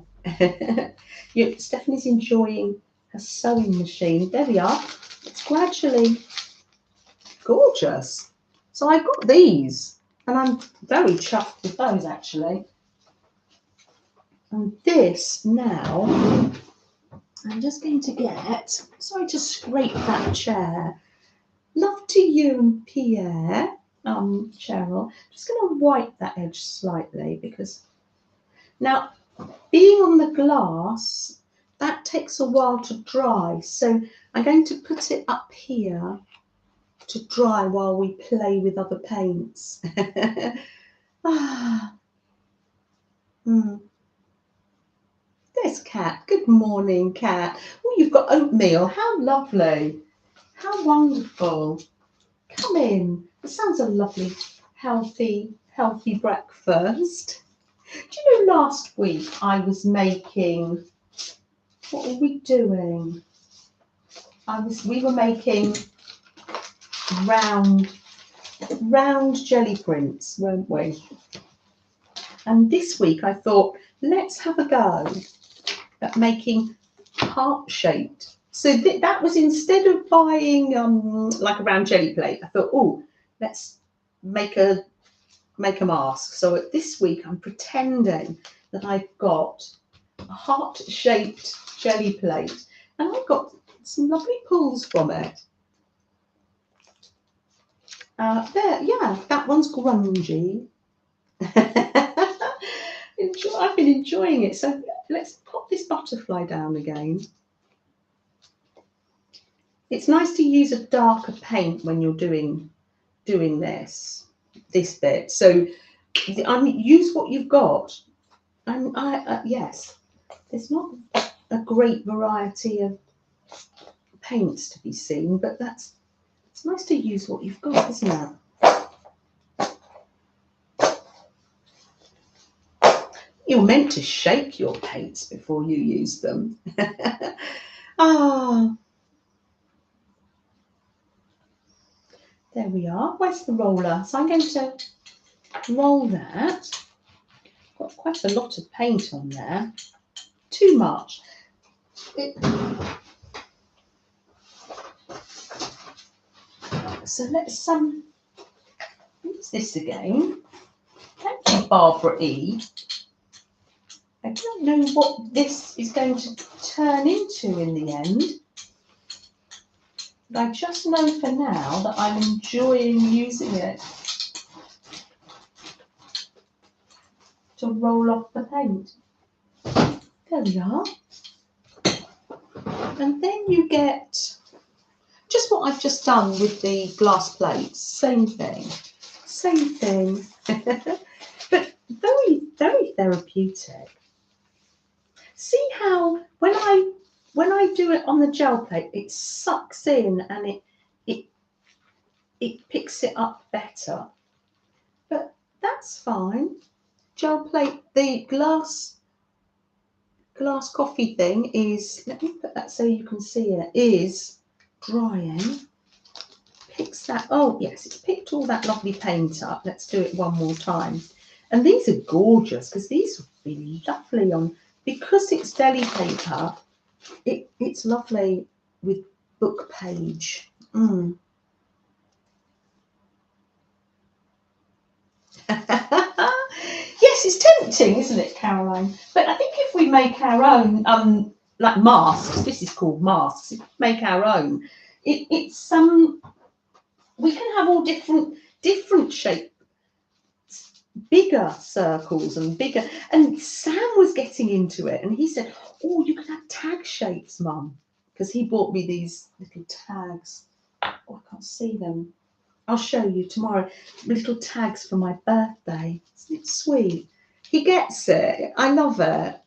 Stephanie's enjoying her sewing machine. There we are. It's gradually gorgeous. So I've got these, and I'm very chuffed with those actually. And this now, I'm just going to get, sorry to scrape that chair. Love to you and Pierre, Cheryl. Just going to wipe that edge slightly, because now being on the glass, that takes a while to dry. So I'm going to put it up here to dry while we play with other paints. There's Kat. Good morning, Kat. Oh, you've got oatmeal. How lovely. How wonderful. Come in. It sounds a lovely, healthy breakfast. Do you know, last week I was making, what were we doing? We were making round jelly prints, weren't we? And this week I thought, let's have a go at making heart-shaped. So that was, instead of buying like a round jelly plate, I thought, oh, let's make a mask. So this week I'm pretending that I've got a heart-shaped jelly plate, and I've got some lovely pulls from it. There, yeah, that one's grungy. I've been enjoying it. So let's pop this butterfly down again. It's nice to use a darker paint when you're doing this bit. So I mean, use what you've got. And yes, there's not a great variety of paints to be seen, but it's nice to use what you've got, isn't it? You're meant to shake your paints before you use them. Ah, there we are. Where's the roller? So I'm going to roll that. Got quite a lot of paint on there. Too much. So let's use this again. Thank you, Barbara E. I don't know what this is going to turn into in the end, but I just know for now that I'm enjoying using it to roll off the paint. There we are. And then you get just what I've just done with the glass plates. Same thing. Same thing. But very, very therapeutic. See how when I do it on the gel plate, it sucks in and it picks it up better. But that's fine. Gel plate, the glass coffee thing is, let me put that so you can see it, is drying. Picks that, oh yes, it's picked all that lovely paint up. Let's do it one more time. And these are gorgeous because these would be lovely on, because it's deli paper, it's lovely with book page. Yes, it's tempting, isn't it, Caroline? But I think if we make our own, like masks, this is called masks. If we make our own, it's we can have all different shapes, bigger circles and bigger. And Sam was getting into it, and he said, "Oh, you can have tag shapes, Mum," because he bought me these little tags. Oh, I can't see them. I'll show you tomorrow. Little tags for my birthday. Isn't it sweet? He gets it. I love it.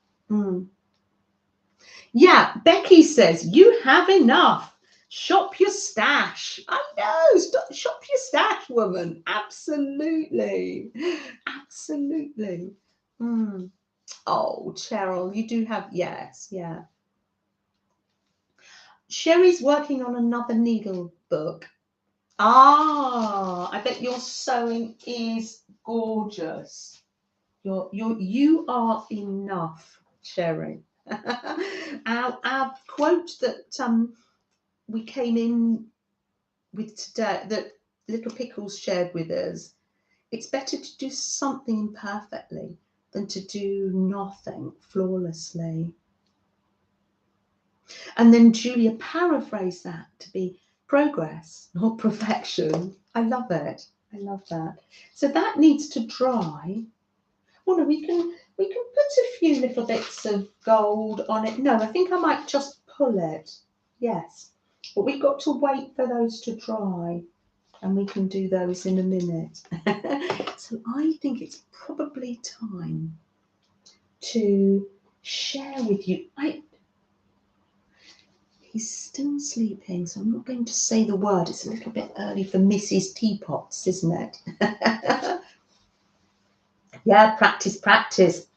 Yeah, Becky says, you have enough. Shop your stash. I know. Shop your stash, woman. Absolutely. Absolutely. Oh, Cheryl, you do have, yes, yeah. Sherry's working on another needle book. Ah, I bet your sewing is gorgeous. You are enough, Sherry. Our quote that we came in with today, that Little Pickles shared with us, it's better to do something imperfectly than to do nothing flawlessly. And then Julia paraphrased that to be progress, not perfection. I love it. I love that. So that needs to dry. Well, no, we can put a few little bits of gold on it. No, I think I might just pull it. Yes, but we've got to wait for those to dry, and we can do those in a minute. So I think it's probably time to share with you. He's still sleeping, so I'm not going to say the word. It's a little bit early for Mrs. Teapots, isn't it? Yeah, practice,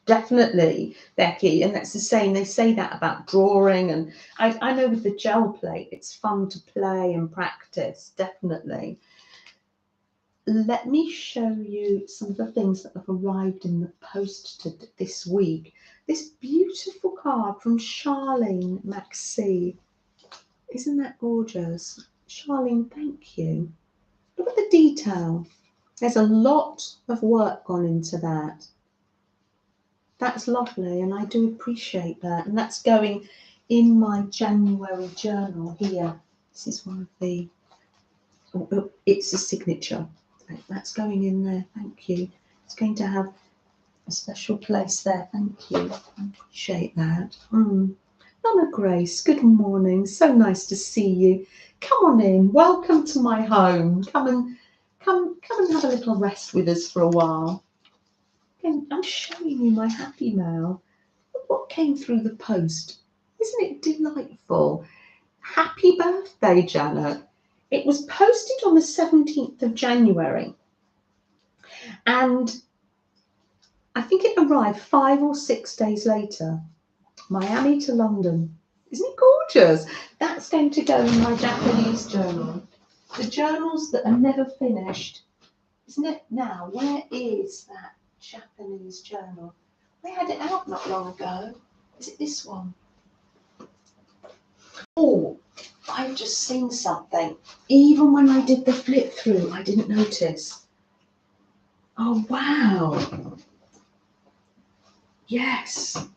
definitely, Becky. And that's the same. They say that about drawing. And I know with the gel plate, it's fun to play and practice, definitely. Let me show you some of the things that have arrived in the post this week. This beautiful card from Charlene Maxey. Isn't that gorgeous? Charlene, thank you. Look at the detail. There's a lot of work gone into that. That's lovely, and I do appreciate that. And that's going in my January journal here. This is one of the, it's a signature. That's going in there, thank you. It's going to have a special place there, thank you. I appreciate that. Mama Grace, good morning. So nice to see you. Come on in. Welcome to my home. Come and have a little rest with us for a while. Again, I'm showing you my happy mail. Look what came through the post. Isn't it delightful? Happy birthday, Janet. It was posted on the 17th of January. And I think it arrived 5 or 6 days later. Miami to London. Isn't it gorgeous? That's going to go in my Japanese journal. The journals that are never finished. Isn't it now? Where is that Japanese journal? I had it out not long ago. Is it this one? Oh, I've just seen something. Even when I did the flip through, I didn't notice. Oh, wow. Yes.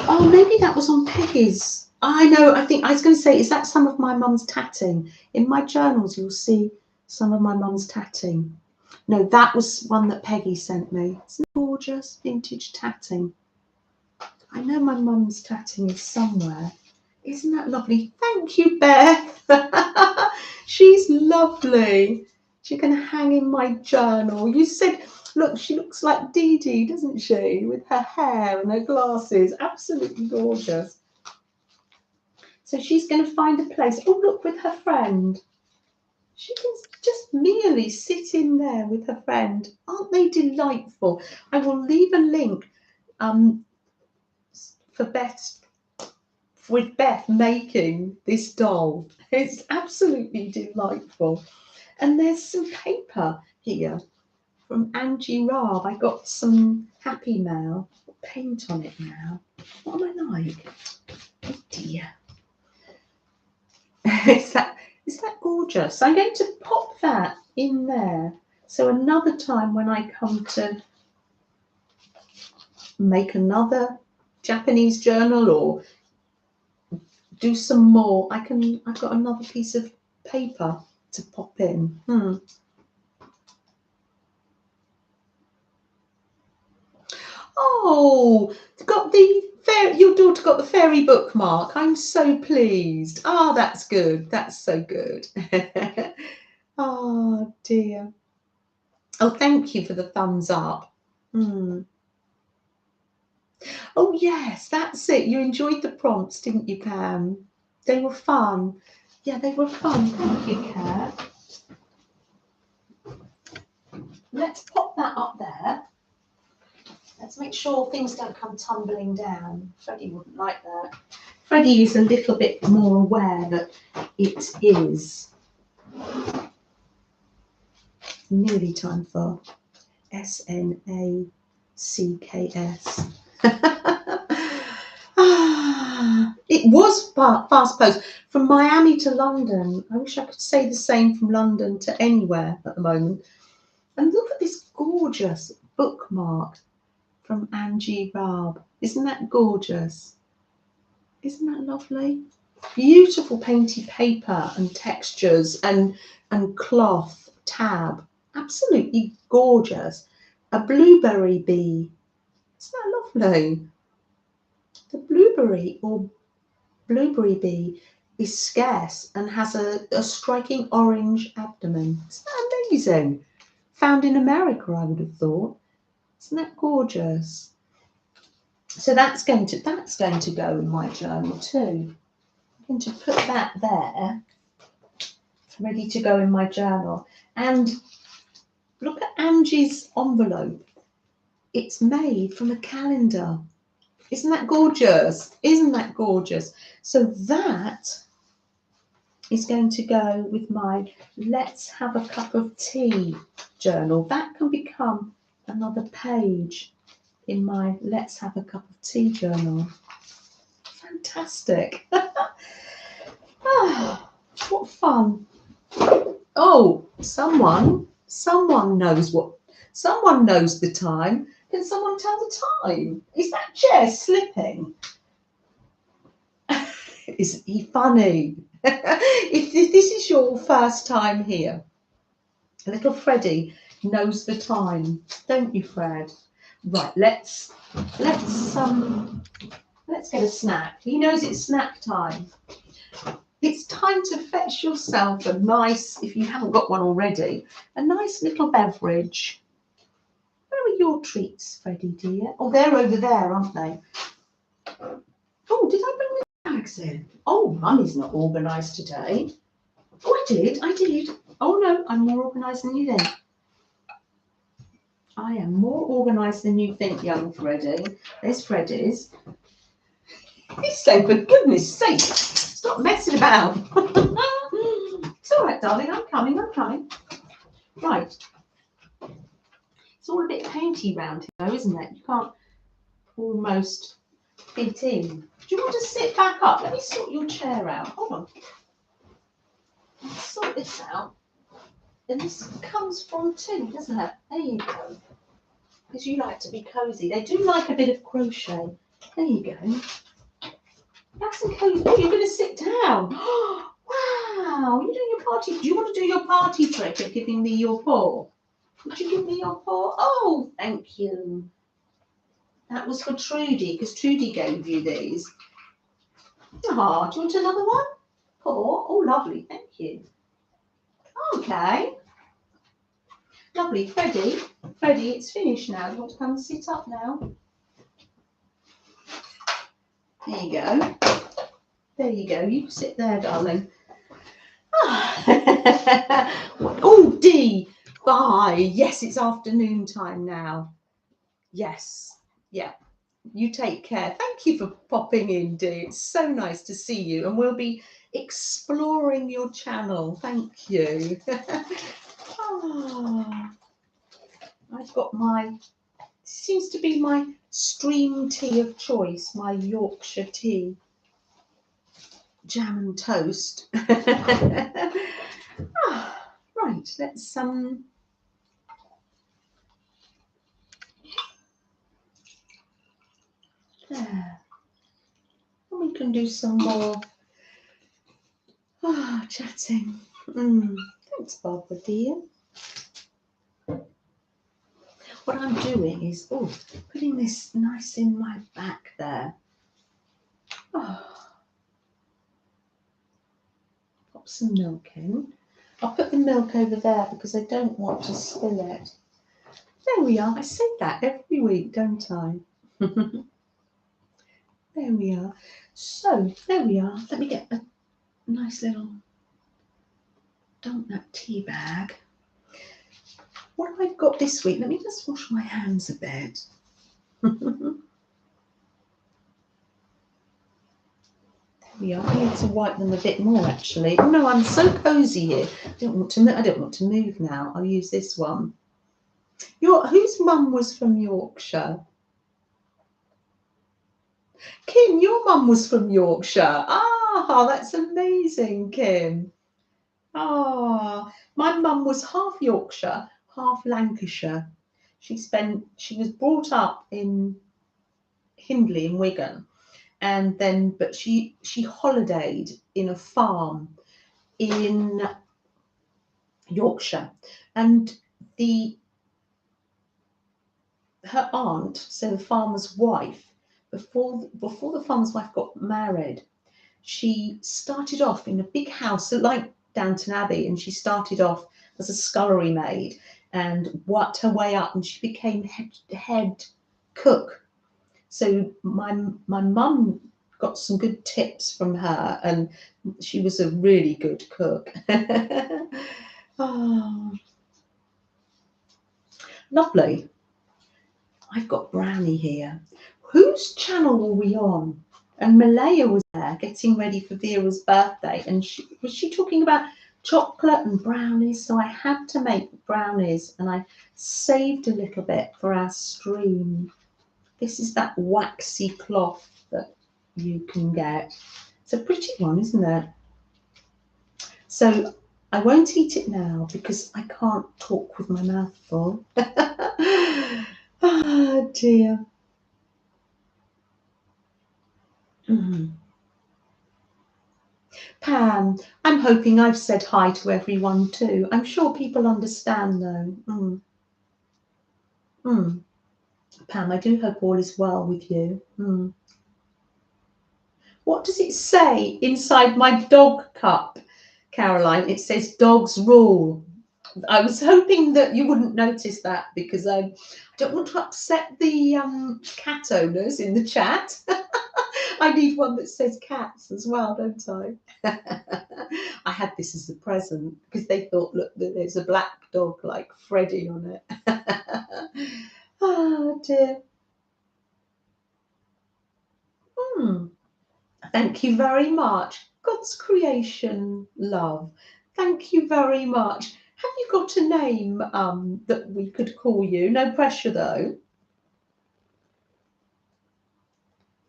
Oh, maybe that was on Peggy's. I know, I think I was going to say, is that some of my mum's tatting? In my journals, you'll see some of my mum's tatting. No, that was one that Peggy sent me. Isn't it gorgeous? Vintage tatting. I know my mum's tatting is somewhere. Isn't that lovely? Thank you, Beth. She's lovely. She can hang in my journal. You said, look, she looks like Dee Dee, doesn't she? With her hair and her glasses. Absolutely gorgeous. So she's going to find a place. Oh, look, with her friend. She can just merely sit in there with her friend. Aren't they delightful? I will leave a link for Beth, with Beth making this doll. It's absolutely delightful. And there's some paper here from Annie Albers. I got some Happy Mail. Paint on it now. What am I like? Oh dear. Is that gorgeous? I'm going to pop that in there. So another time when I come to make another Japanese journal or do some more, I've got another piece of paper to pop in. Oh, your daughter got the fairy bookmark. I'm so pleased. Oh, that's good. That's so good. Oh dear. Oh, thank you for the thumbs up. Oh yes, that's it. You enjoyed the prompts, didn't you, Pam? They were fun. Yeah, they were fun. Thank you, Kat. Let's pop that up there. Let's make sure things don't come tumbling down. Freddie wouldn't like that. Freddie is a little bit more aware that it is nearly time for SNACKS. It was fast post from Miami to London. I wish I could say the same from London to anywhere at the moment. And look at this gorgeous bookmark from Annie Albers. Isn't that gorgeous? Isn't that lovely? Beautiful painty paper and textures and cloth tab. Absolutely gorgeous. A blueberry bee. Isn't that lovely? The blueberry bee is scarce and has a striking orange abdomen. Isn't that amazing? Found in America, I would have thought. Isn't that gorgeous? So that's going to go in my journal too. I'm going to put that there, ready to go in my journal. And look at Angie's envelope. It's made from a calendar. Isn't that gorgeous? Isn't that gorgeous? So that is going to go with my Let's Have a Cup of Tea journal. That can become another page in my Let's Have a Cup of Tea journal. Fantastic. Ah, what fun. Oh, someone knows the time. Can someone tell the time? Is that chair slipping? Is he funny? If this is your first time here, little Freddie knows the time, don't you, Fred? Right, let's get a snack. He knows it's snack time. It's time to fetch yourself a nice, if you haven't got one already, a nice little beverage. Where are your treats, Freddie dear? Oh, they're over there, aren't they? Oh, did I bring the bags in? Oh, Mummy's not organised today. Oh, I did. Oh no, I'm more organised than you think. I am more organised than you think, young Freddie. There's Freddie's. He's saying, for goodness sake, stop messing about. It's all right, darling, I'm coming. Right. It's all a bit painty round here, though, isn't it? You can't almost fit in. Do you want to sit back up? Let me sort your chair out. Hold on. Let's sort this out. And this comes from Tim, doesn't it? There you go. Because you like to be cosy. They do like a bit of crochet. There you go. That's some cozy. Oh, you're going to sit down. Wow, you're doing your party. Do you want to do your party trick of giving me your paw? Would you give me your paw? Oh, thank you. That was for Trudy, because Trudy gave you these. Oh, do you want another one? Poor. Oh, lovely. Thank you. Okay. Lovely. Freddie, it's finished now. You want to come and sit up now? There you go. There you go. You sit there, darling. Oh, D. Bye. Yes, it's afternoon time now. Yes. Yeah. You take care. Thank you for popping in, Dee. It's so nice to see you, and we'll be exploring your channel. Thank you. Oh, I've got seems to be my stream tea of choice, my Yorkshire tea. Jam and toast. Right, let's there. And we can do some more chatting. Thanks, Barbara dear. What I'm doing is putting this nice in my back there. Pop some milk in. I'll put the milk over there because I don't want to spill it. There we are. I say that every week, don't I? There we are. So, there we are. Let me get a nice little dump that tea bag. What have I got this week? Let me just wash my hands a bit. There we are. I need to wipe them a bit more actually. Oh no, I'm so cosy here. I don't want to move now. I'll use this one. Whose mum was from Yorkshire? Kim, your mum was from Yorkshire. Ah, that's amazing, Kim. Ah, my mum was half Yorkshire, half Lancashire. She was brought up in Hindley in Wigan, and then but she holidayed in a farm in Yorkshire, and her aunt, so the farmer's wife, before the farmer's wife got married, she started off in a big house like Downton Abbey, and she started off as a scullery maid and worked her way up, and she became head cook. So my mum got some good tips from her, and she was a really good cook. Oh, lovely. I've got Brownie here. Whose channel were we on? And Malaya was there getting ready for Vera's birthday, and was she talking about chocolate and brownies? So I had to make brownies, and I saved a little bit for our stream. This is that waxy cloth that you can get. It's a pretty one, isn't it? So I won't eat it now because I can't talk with my mouth full. Oh dear. Pam, I'm hoping I've said hi to everyone too. I'm sure people understand though. Pam, I do hope all is well with you. What does it say inside my dog cup, Caroline? It says dogs rule. I was hoping that you wouldn't notice that because I don't want to upset the cat owners in the chat. I need one that says cats as well, don't I? I had this as a present because they thought, look, there's a black dog like Freddie on it. Oh dear. Thank you very much. God's creation, love. Thank you very much. Have you got a name that we could call you? No pressure though.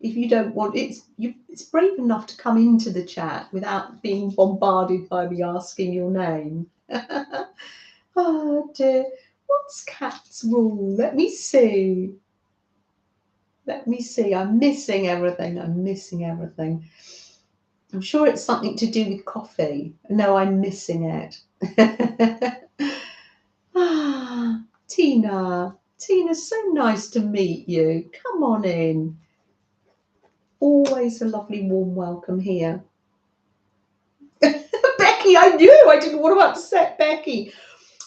If you don't want it's brave enough to come into the chat without being bombarded by me asking your name. Oh dear. What's cat's rule? Let me see. I'm missing everything. I'm sure it's something to do with coffee. No, I'm missing it. Tina, so nice nice to meet you. Come on in. Always a lovely warm welcome here. Becky, I knew I didn't want to upset Becky.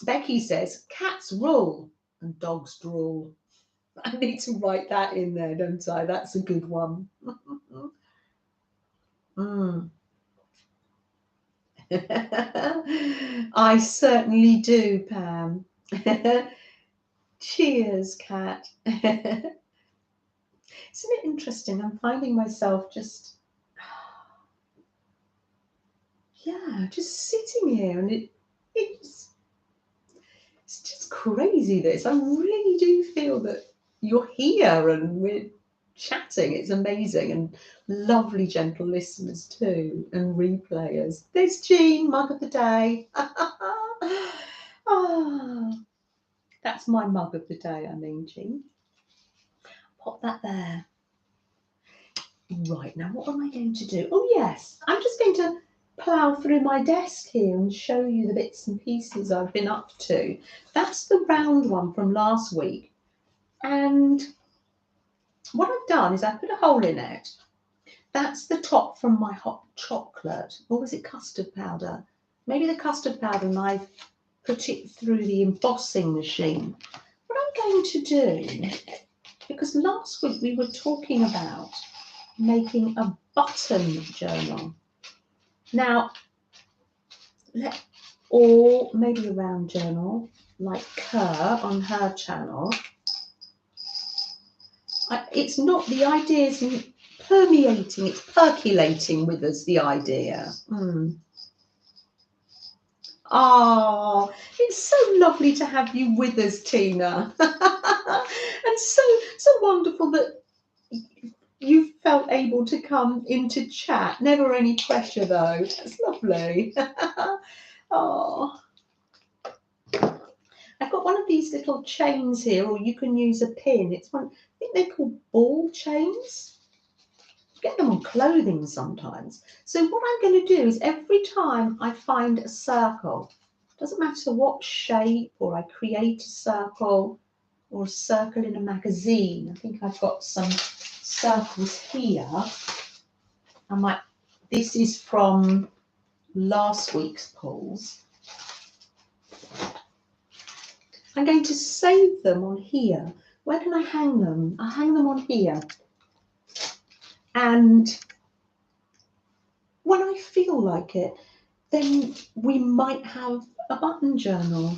Becky says, cats rule and dogs drool. I need to write that in there, don't I? That's a good one. Mm. I certainly do, Pam. Cheers, Cat. Isn't it interesting? I'm finding myself just, yeah, just sitting here, and it's just crazy. This, I really do feel that you're here and we're chatting. It's amazing, and lovely, gentle listeners too, and replayers. There's Jean, mug of the day. Ah, that's my mug of the day. I mean, Jean. Pop that there. Right, now what am I going to do? Oh yes, I'm just going to plough through my desk here and show you the bits and pieces I've been up to. That's the round one from last week. And what I've done is I put a hole in it. That's the top from my hot chocolate. Or was it custard powder? Maybe the custard powder, and I've put it through the embossing machine. What I'm going to do, because last week we were talking about making a button journal. Now, or maybe a round journal like Kerr on her channel. It's not, the idea isn't permeating, it's percolating with us, the idea. Oh, it's so lovely to have you with us, Tina. And so wonderful that you felt able to come into chat. Never any pressure though. That's lovely. Oh, I've got one of these little chains here, or you can use a pin. It's one, I think they're called ball chains. You get them on clothing sometimes. So what I'm going to do is every time I find a circle, doesn't matter what shape, or I create a circle or a circle in a magazine. I think I've got some circles here. This is from last week's pulls. I'm going to save them on here. Where can I hang them? I'll hang them on here. And when I feel like it, then we might have a button journal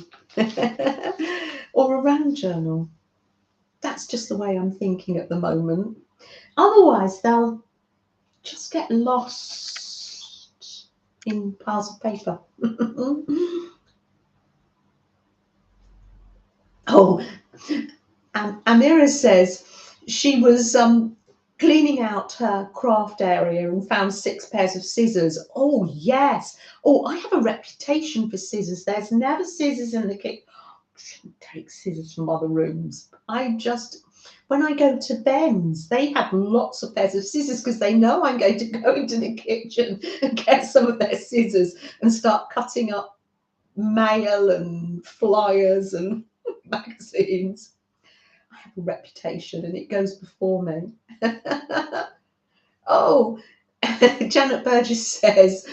or a round journal. That's just the way I'm thinking at the moment. Otherwise, they'll just get lost in piles of paper. Oh, and Amira says she was cleaning out her craft area and found 6 pairs of scissors. Oh, yes. Oh, I have a reputation for scissors. There's never scissors in the kitchen. I shouldn't take scissors from other rooms. When I go to Ben's, they have lots of pairs of scissors because they know I'm going to go into the kitchen and get some of their scissors and start cutting up mail and flyers and magazines. I have a reputation and it goes before me. Oh, Janet Burgess says,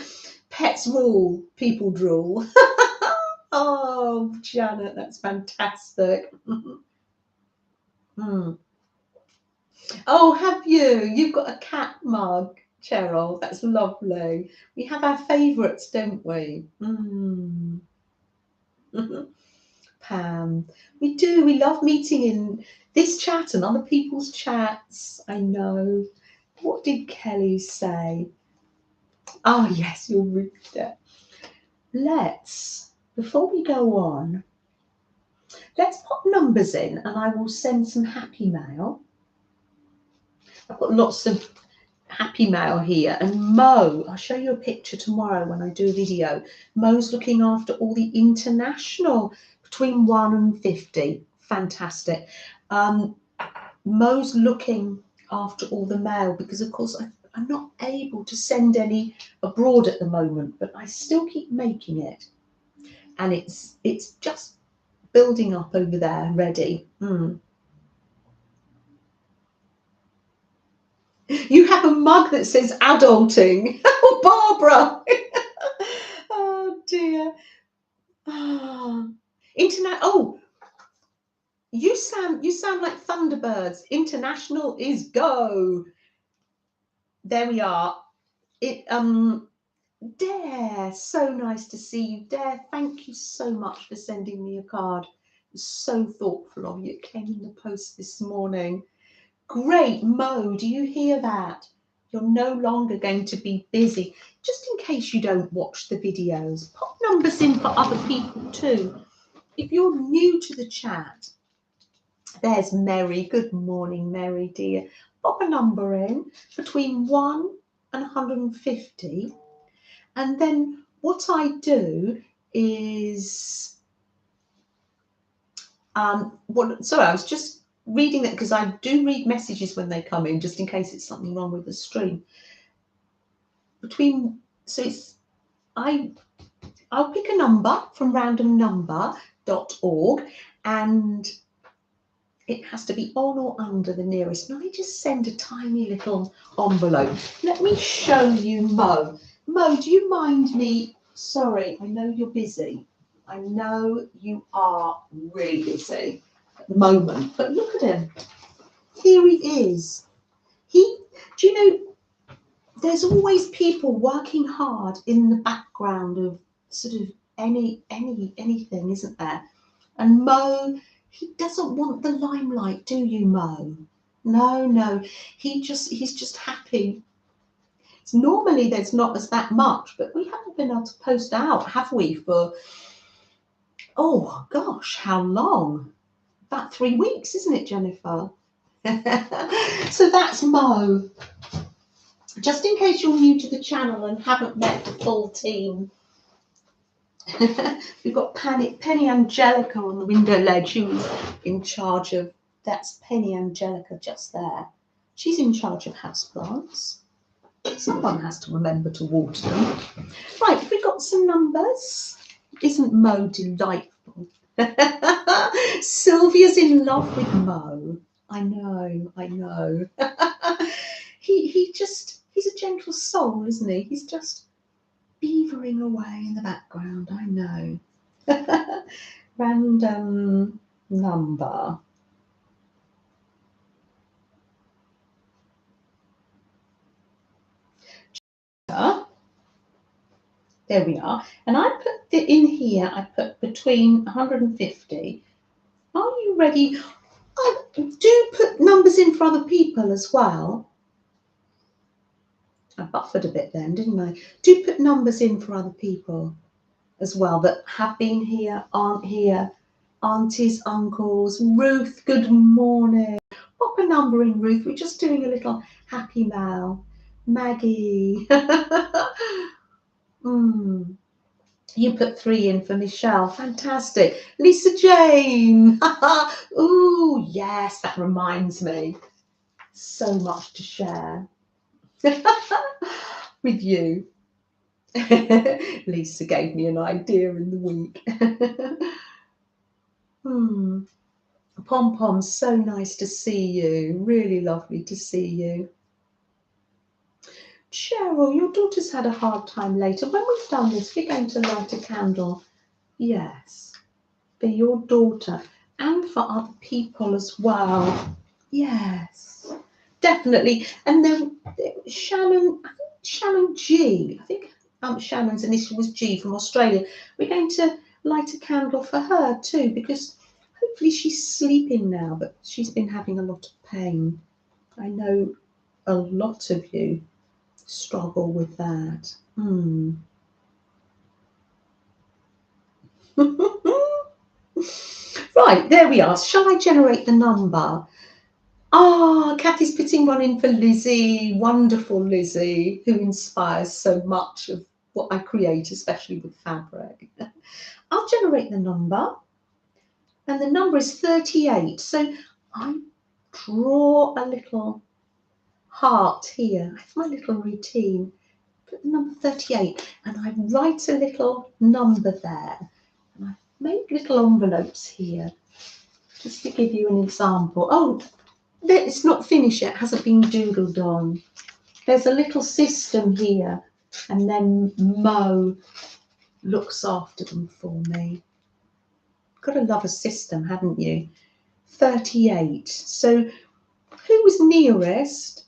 pets rule, people drool. Oh, Janet, that's fantastic. Oh, have you? You've got a cat mug, Cheryl. That's lovely. We have our favourites, don't we? Pam, we do. We love meeting in this chat and other people's chats. I know. What did Kelly say? Oh, yes, you'll read it. Before we go on, let's pop numbers in and I will send some happy mail. I've got lots of happy mail here. And Mo, I'll show you a picture tomorrow when I do a video. Mo's looking after all the international between 1 and 50. Fantastic. Mo's looking after all the mail because, of course, I'm not able to send any abroad at the moment, but I still keep making it. And it's just building up over there, ready. You have a mug that says adulting. Oh, Barbara. Oh dear. Ah. Internet. Oh, you sound like Thunderbirds. International is go. There we are. It Dare, so nice to see you, Dare. Thank you so much for sending me a card. It was so thoughtful of you. It came in the post this morning. Great, Mo, do you hear that? You're no longer going to be busy. Just in case you don't watch the videos, pop numbers in for other people too. If you're new to the chat, there's Mary. Good morning, Mary, dear. Pop a number in between 1 and 150. And then what I do is, sorry, I was just reading that because I do read messages when they come in, just in case it's something wrong with the stream. I'll pick a number from randomnumber.org, and it has to be on or under the nearest. And I just send a tiny little envelope. Let me show you Mo. Mo, do you mind me? Sorry, I know you're busy. I know you are really busy at the moment, but look at him. Here he is. Do you know, there's always people working hard in the background of sort of anything, isn't there? And Mo, he doesn't want the limelight, do you, Mo? No, he's just happy. Normally there's not as that much, but we haven't been able to post out, have we, for, oh gosh, how long? About 3 weeks, isn't it, Jennifer? So that's Mo. Just in case you're new to the channel and haven't met the full team, we've got Penny Angelica on the window ledge, who's in charge of, that's Penny Angelica just there. She's in charge of houseplants. Someone has to remember to water them. Right, we've got some numbers. Isn't Mo delightful? Sylvia's in love with Mo. I know. He's a gentle soul, isn't he? He's just beavering away in the background. I know. Random number. There we are. And I put it in here, I put between 150. Are you ready? I do put numbers in for other people as well. I buffered a bit then, didn't I? Do put numbers in for other people as well that have been here, aren't here. Aunties, uncles. Ruth, good morning. Pop a number in, Ruth. We're just doing a little happy mail. Maggie. You put 3 in for Michelle. Fantastic. Lisa Jane. Ooh, yes, that reminds me. So much to share with you. Lisa gave me an idea in the week. Pom Pom, so nice to see you. Really lovely to see you. Cheryl, your daughter's had a hard time later. When we've done this, we're going to light a candle. Yes, for your daughter and for other people as well. Yes, definitely. And then Shannon, I think Shannon G. I think Shannon's initial was G from Australia. We're going to light a candle for her too, because hopefully she's sleeping now, but she's been having a lot of pain. I know a lot of you struggle with that. Right, there we are. Shall I generate the number? Kathy's putting one in for Lizzie. Wonderful Lizzie, who inspires so much of what I create, especially with fabric. I'll generate the number, and the number is 38. So I draw a little heart here. That's my little routine. Put the number 38, and I write a little number there. And I make little envelopes here, just to give you an example. Oh, it's not finished yet, hasn't been doodled on. There's a little system here, and then Mo looks after them for me. Got to love a system, haven't you? 38. So who was nearest?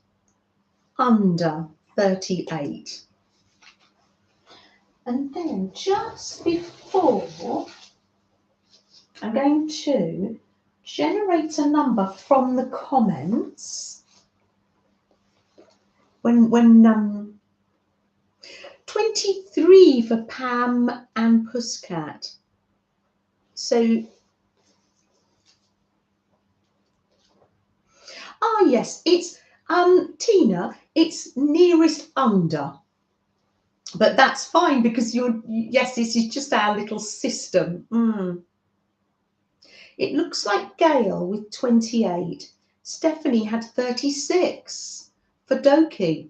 Under 38. And then just before, I'm going to generate a number from the comments. When 23 for Pam and Pusscat. So, yes, it's Tina, it's nearest under. But that's fine because yes, this is just our little system. It looks like Gail with 28. Stephanie had 36 for Doki.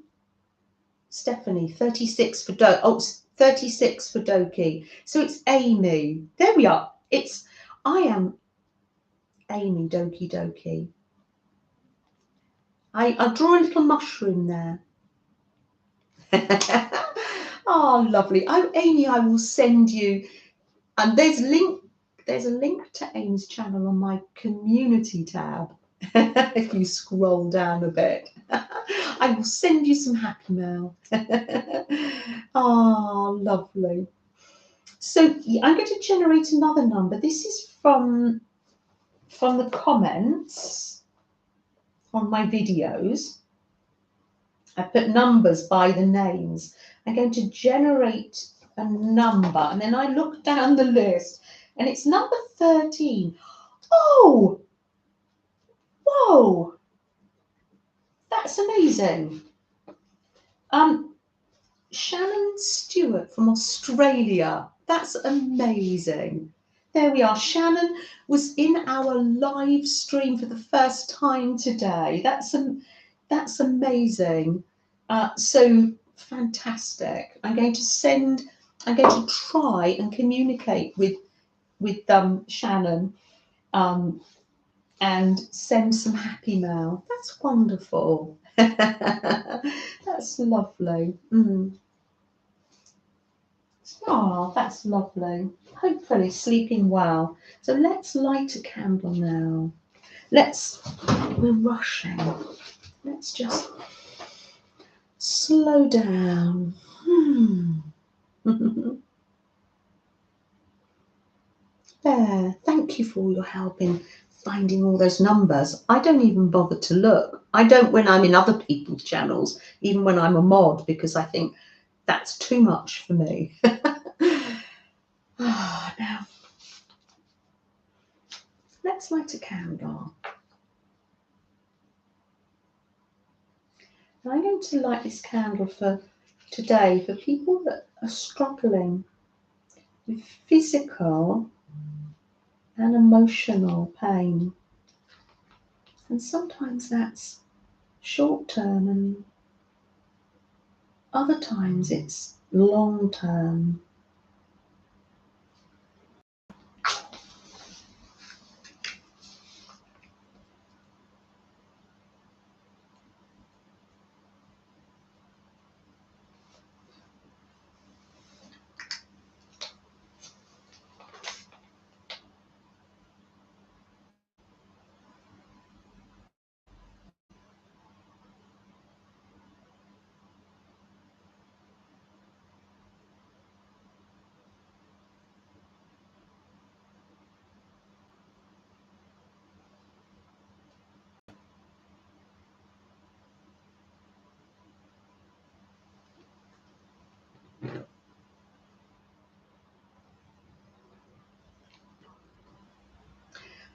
Stephanie, 36 for 36 for Doki. So it's Amy. There we are. I am Amy Doki Doki. I'll draw a little mushroom there. Oh, lovely. Oh, Amy, I will send you. And there's a link to Amy's channel on my community tab. If you scroll down a bit, I will send you some happy mail. Oh, lovely. So I'm going to generate another number. This is from the comments on my videos. I put numbers by the names. I'm going to generate a number, and then I look down the list, and it's number 13. Oh, whoa, that's amazing. Shannon Stewart from Australia. That's amazing. There we are. Shannon was in our live stream for the first time today. That's amazing. So fantastic. I'm going to try and communicate with Shannon and send some happy mail. That's wonderful. That's lovely. Oh, that's lovely. Hopefully sleeping well. So let's light a candle now. We're rushing. Let's just slow down. There. Thank you for all your help in finding all those numbers. I don't even bother to look. I don't when I'm in other people's channels, even when I'm a mod, because I think that's too much for me. Now, let's light a candle. And I'm going to light this candle for today for people that are struggling with physical and emotional pain. And sometimes that's short term, and other times it's long term.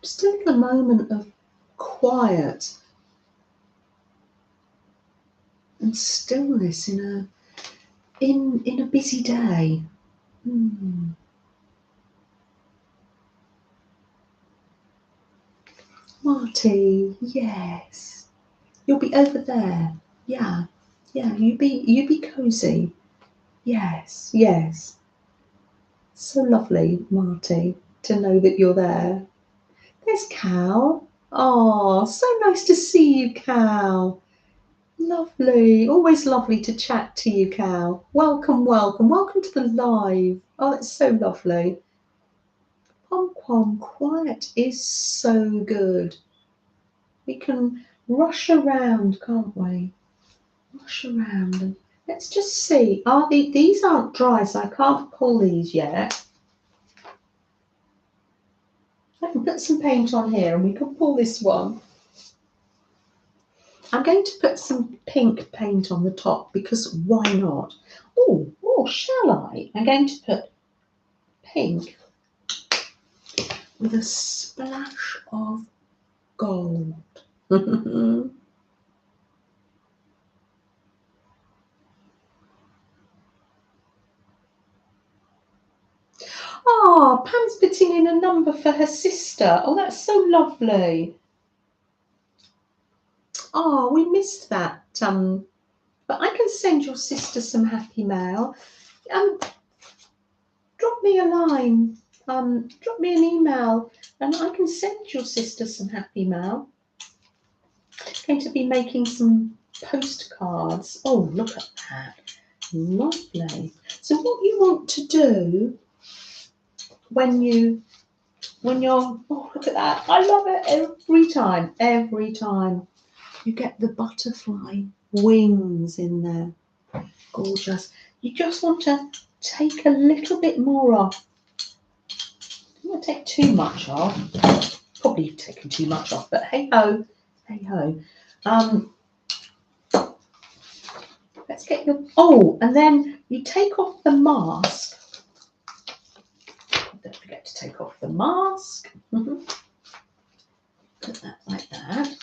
Just a little moment of quiet and stillness in a busy day. Marty, yes. You'll be over there. Yeah. Yeah, you be cozy. Yes, yes. So lovely, Marty, to know that you're there. There's Cal. Oh, so nice to see you, Cal. Lovely. Always lovely to chat to you, Cal. Welcome, welcome. Welcome to the live. Oh, that's so lovely. Pom Pom, quiet is so good. We can rush around, can't we? Rush around. And let's just see. These aren't dry, so I can't pull these yet. I can put some paint on here and we can pull this one. I'm going to put some pink paint on the top because why not? Oh, shall I? I'm going to put pink with a splash of gold. Oh, Pam's putting in a number for her sister. Oh, that's so lovely. Oh, we missed that. But I can send your sister some happy mail. Drop me a line. Drop me an email, and I can send your sister some happy mail. I'm going to be making some postcards. Oh, look at that. Lovely. So what you want to do when you're, oh, look at that. I love it every time. You get the butterfly wings in there. Gorgeous. You just want to take a little bit more off. You don't want to take too much off. Probably taken too much off, but hey ho, hey ho. Let's get your, oh, and then you take off the mask. Don't forget to take off the mask. Put that like that.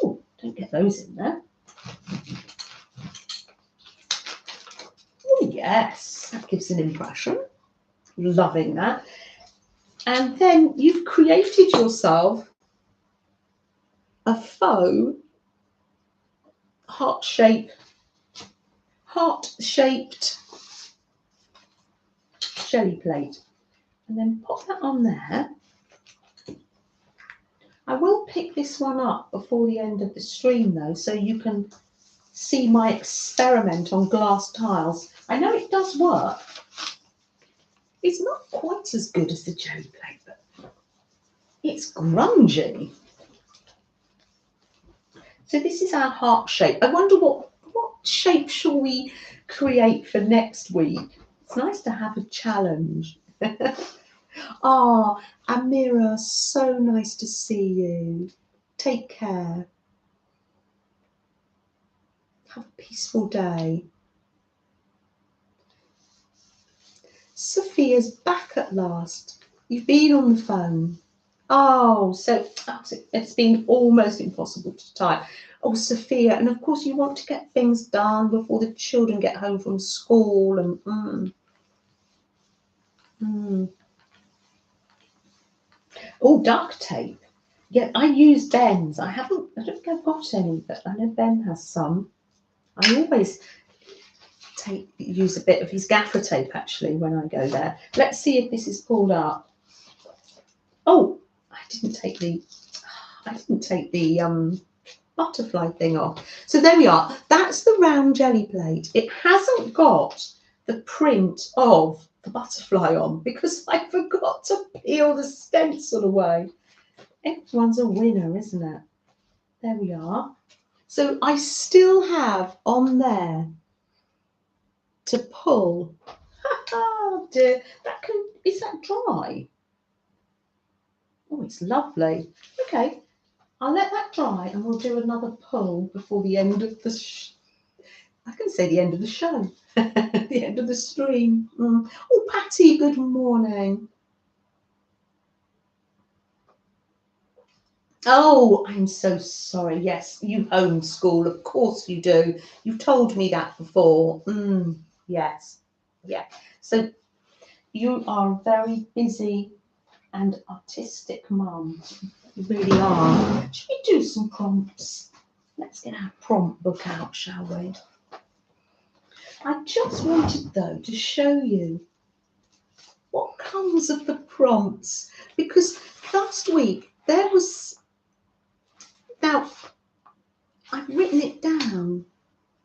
Oh, don't get those in there. Oh, yes, that gives an impression. Loving that. And then you've created yourself a faux heart-shaped jelly plate. And then pop that on there. I will pick this one up before the end of the stream though, so you can see my experiment on glass tiles. I know it does work. It's not quite as good as the jelly plate, but it's grungy. So this is our heart shape. I wonder what shape shall we create for next week? It's nice to have a challenge. Oh, Amira, so nice to see you. Take care. Have a peaceful day. Sophia's back at last. You've been on the phone. Oh, so it's been almost impossible to type. Oh, Sophia, and of course you want to get things done before the children get home from school and Oh, duct tape. Yeah, I use Ben's. I don't think I've got any, but I know Ben has some. I always use a bit of his gaffer tape actually when I go there. Let's see if this is pulled up. Oh, I didn't take the butterfly thing off. So there we are. That's the round jelly plate. It hasn't got the print of the butterfly on because I forgot to peel the stencil away. Everyone's a winner, isn't it? There we are. So I still have on there to pull. Oh dear, is that dry? Oh, it's lovely. Okay, I'll let that dry and we'll do another pull before the end of the I can say the end of the show, the end of the stream. Oh, Patty, good morning. Oh, I'm so sorry. Yes, you homeschool. Of course you do. You've told me that before. Yes. Yeah. So you are a very busy and artistic mum. You really are. Should we do some prompts? Let's get our prompt book out, shall we? I just wanted, though, to show you what comes of the prompts, because last week there was Now, I've written it down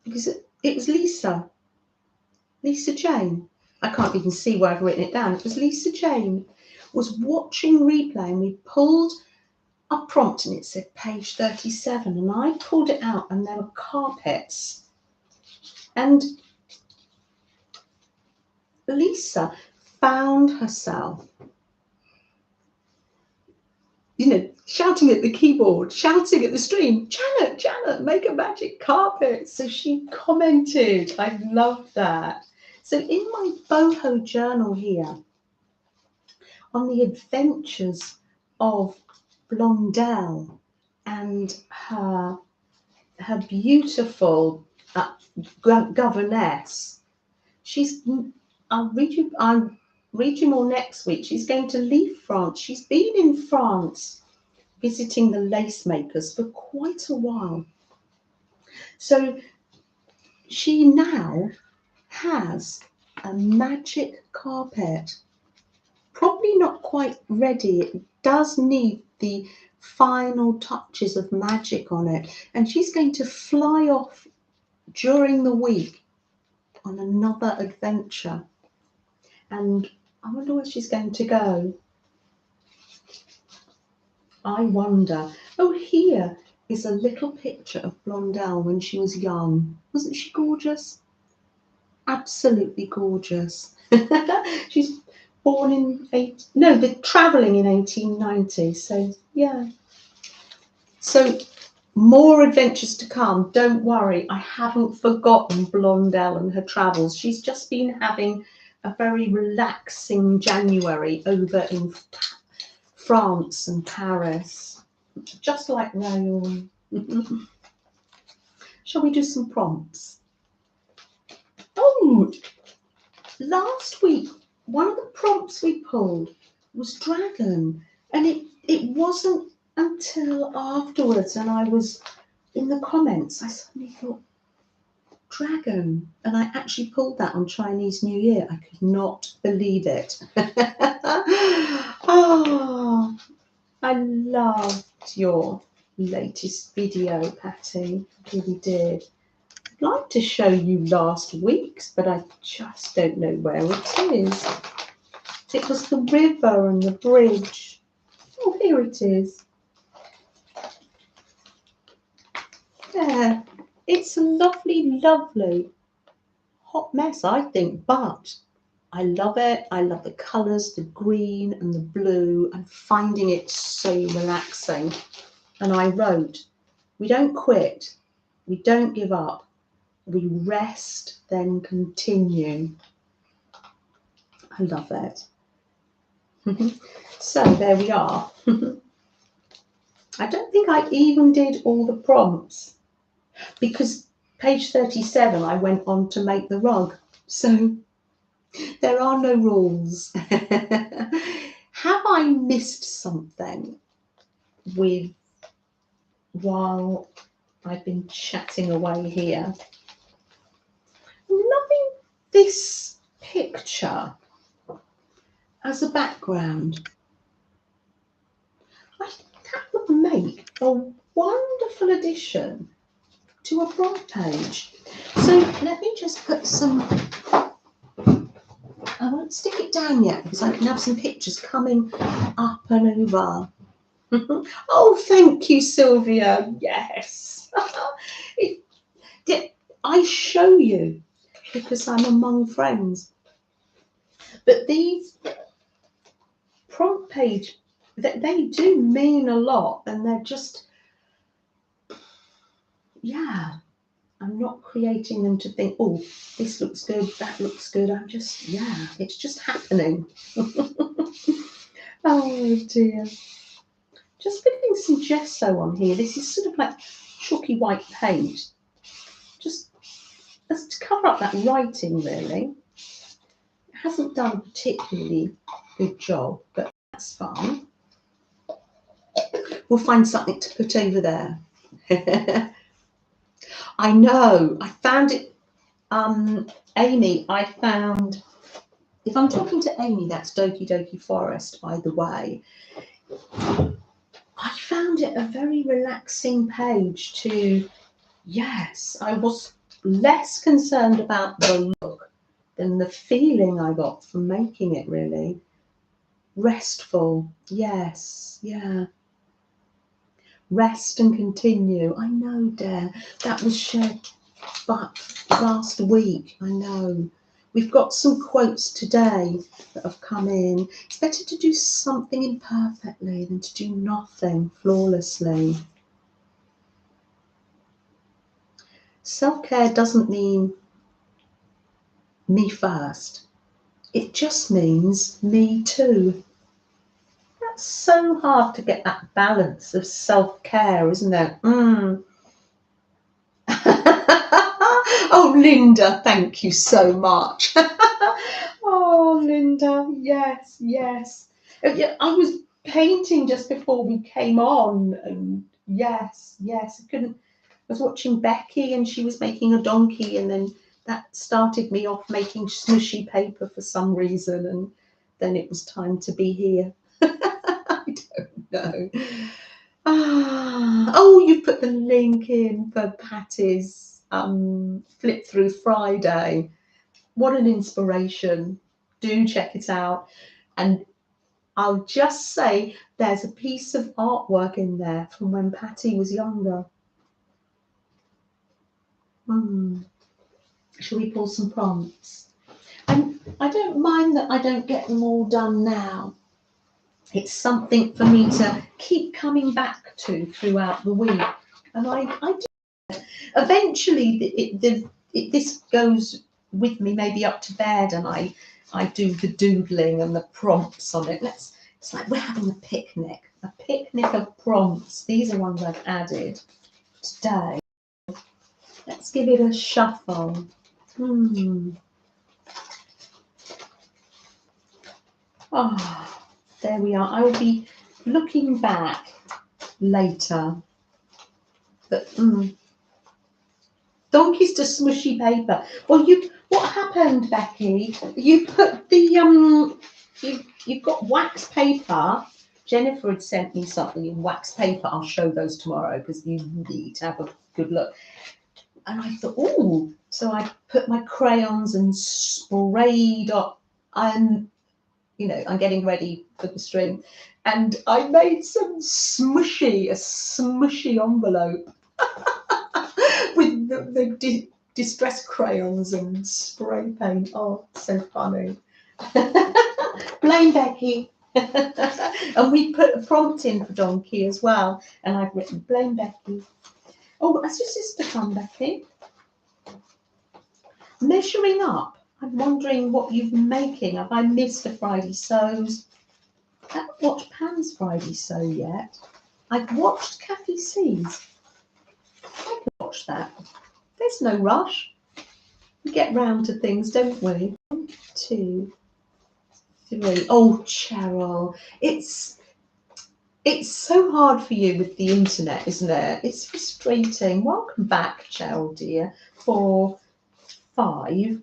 because it was Lisa Jane. I can't even see where I've written it down. It was Lisa Jane was watching replay, and we pulled a prompt and it said page 37, and I pulled it out and there were carpets. And Lisa found herself, you know, shouting at the keyboard, shouting at the stream, Janet, make a magic carpet. So she commented. I love that. So in my boho journal here, on the adventures of Blondell and her beautiful governess, I'll read you more next week. She's going to leave France. She's been in France visiting the lace makers for quite a while. So she now has a magic carpet. Probably not quite ready. It does need the final touches of magic on it. And she's going to fly off during the week on another adventure. And I wonder where she's going to go. I wonder. Oh, here is a little picture of Blondell when she was young. Wasn't she gorgeous? Absolutely gorgeous. She's born in they're travelling in 1890. So yeah. So more adventures to come. Don't worry, I haven't forgotten Blondell and her travels. She's just been having a very relaxing January over in France and Paris, just like Raoul. Shall we do some prompts? Oh, last week, one of the prompts we pulled was dragon, and it wasn't until afterwards, and I was in the comments, I suddenly thought, dragon, and I actually pulled that on Chinese New Year. I could not believe it. Oh, I loved your latest video, Patty. I really did. I'd like to show you last week's, but I just don't know where it is. It was the river and the bridge. Oh, here it is. There. It's a lovely, lovely hot mess, I think, but I love it. I love the colours, the green and the blue. I'm finding it so relaxing. And I wrote, we don't quit, we don't give up, we rest, then continue. I love it. So there we are. I don't think I even did all the prompts because page 37 I went on to make the rug. So there are no rules. Have I missed something while I've been chatting away here? I'm loving this picture as a background. I think that would make a wonderful addition to a front page. So let me just put some, I won't stick it down yet because I can have some pictures coming up and over. Oh, thank you, Sylvia. Yes. I show you because I'm among friends. But these prompt page, they do mean a lot, and they're just, yeah, I'm not creating them to think, oh, this looks good, that looks good. I'm just, yeah, it's just happening. Oh dear. Just putting some gesso on here. This is sort of like chalky white paint. Just as to cover up that writing, really. It hasn't done a particularly good job, but that's fine. We'll find something to put over there. I know, I found it, Amy, I found, if I'm talking to Amy, that's Doki Doki Forest, by the way. I found found it a very relaxing page to, yes, I was less concerned about the look than the feeling I got from making it, really. Restful, yes, yeah. Rest and continue. I know, Dare. That was shared but last week. I know. We've got some quotes today that have come in. It's better to do something imperfectly than to do nothing flawlessly. Self-care doesn't mean me first. It just means me too. That's so hard to get that balance of self-care, isn't it? Oh, Linda, thank you so much. Oh, Linda, yes, yes. Yeah, I was painting just before we came on, and yes, yes, I was watching Becky, and she was making a donkey, and then that started me off making smushy paper for some reason, and then it was time to be here. I don't know. Oh, you put the link in for Patty's Flip Through Friday. What an inspiration. Do check it out. And I'll just say there's a piece of artwork in there from when Patty was younger. Shall we pull some prompts? And I don't mind that I don't get them all done now. It's something for me to keep coming back to throughout the week. And I do. Eventually, this goes with me maybe up to bed, and I do the doodling and the prompts on it. It's like we're having a picnic of prompts. These are ones I've added today. Let's give it a shuffle. Oh, there we are. I will be looking back later. But donkeys to smushy paper. Well, what happened, Becky? You put the you've got wax paper. Jennifer had sent me something in wax paper. I'll show those tomorrow because you need to have a good look. And I thought, oh, so I put my crayons and sprayed up. I'm getting ready for the string, and I made a smushy envelope with the distress crayons and spray paint. Oh, so funny. Blame Becky. And we put a prompt in for donkey as well, and I've written blame Becky. Oh, has your sister come, Becky? Measuring up. I'm wondering what you've been making. Have I missed a Friday Sews? I haven't watched Pam's Friday Sew yet. I've watched Kathy C's. I can watch that. There's no rush. We get round to things, don't we? 1, 2, 3. Oh, Cheryl, it's so hard for you with the internet, isn't it? It's frustrating. Welcome back, Cheryl, dear. 4, 5,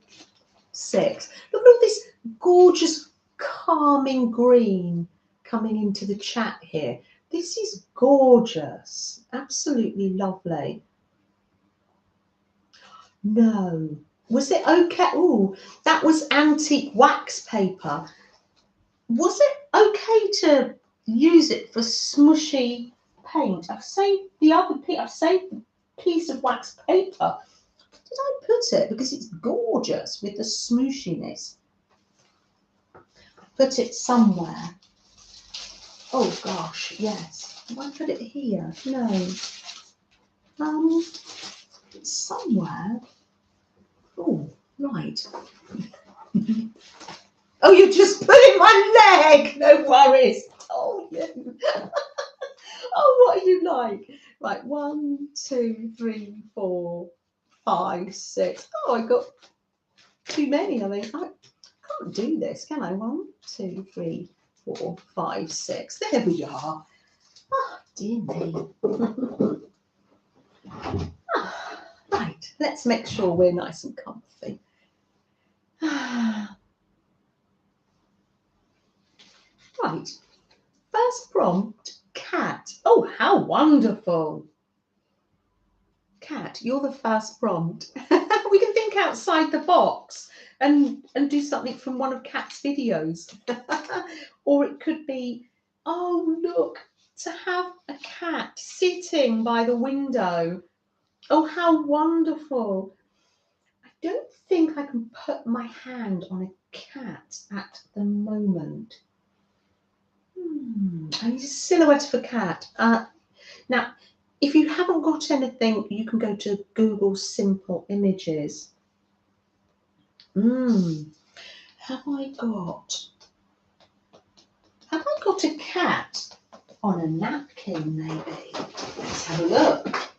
6. Look at this gorgeous, calming green coming into the chat here. This is gorgeous. Absolutely lovely. No. Was it okay? Oh, that was antique wax paper. Was it okay to use it for smushy paint? I've saved the piece of wax paper. Did I put it? Because it's gorgeous with the smooshiness. I put it somewhere. Oh gosh, yes. Have I put it here? No. Somewhere. Oh, right. Oh, you just put in my leg. No worries. Oh, you. Oh, what are you like? Right, 1, 2, 3, 4, 5, 6. Oh, I got too many. I mean, I can't do this, can I? 1, 2, 3, 4, 5, 6. There we are. Oh, dear me. Right, let's make sure we're nice and comfy. Right, first prompt, cat. Oh, how wonderful. Cat, you're the first prompt. We can think outside the box and do something from one of Kat's videos. Or it could be, oh, look, to have a cat sitting by the window. Oh, how wonderful. I don't think I can put my hand on a cat at the moment. I need a silhouette of a cat. Now, if you haven't got anything, you can go to Google Simple Images. Have I got a cat on a napkin, maybe? Let's have a look.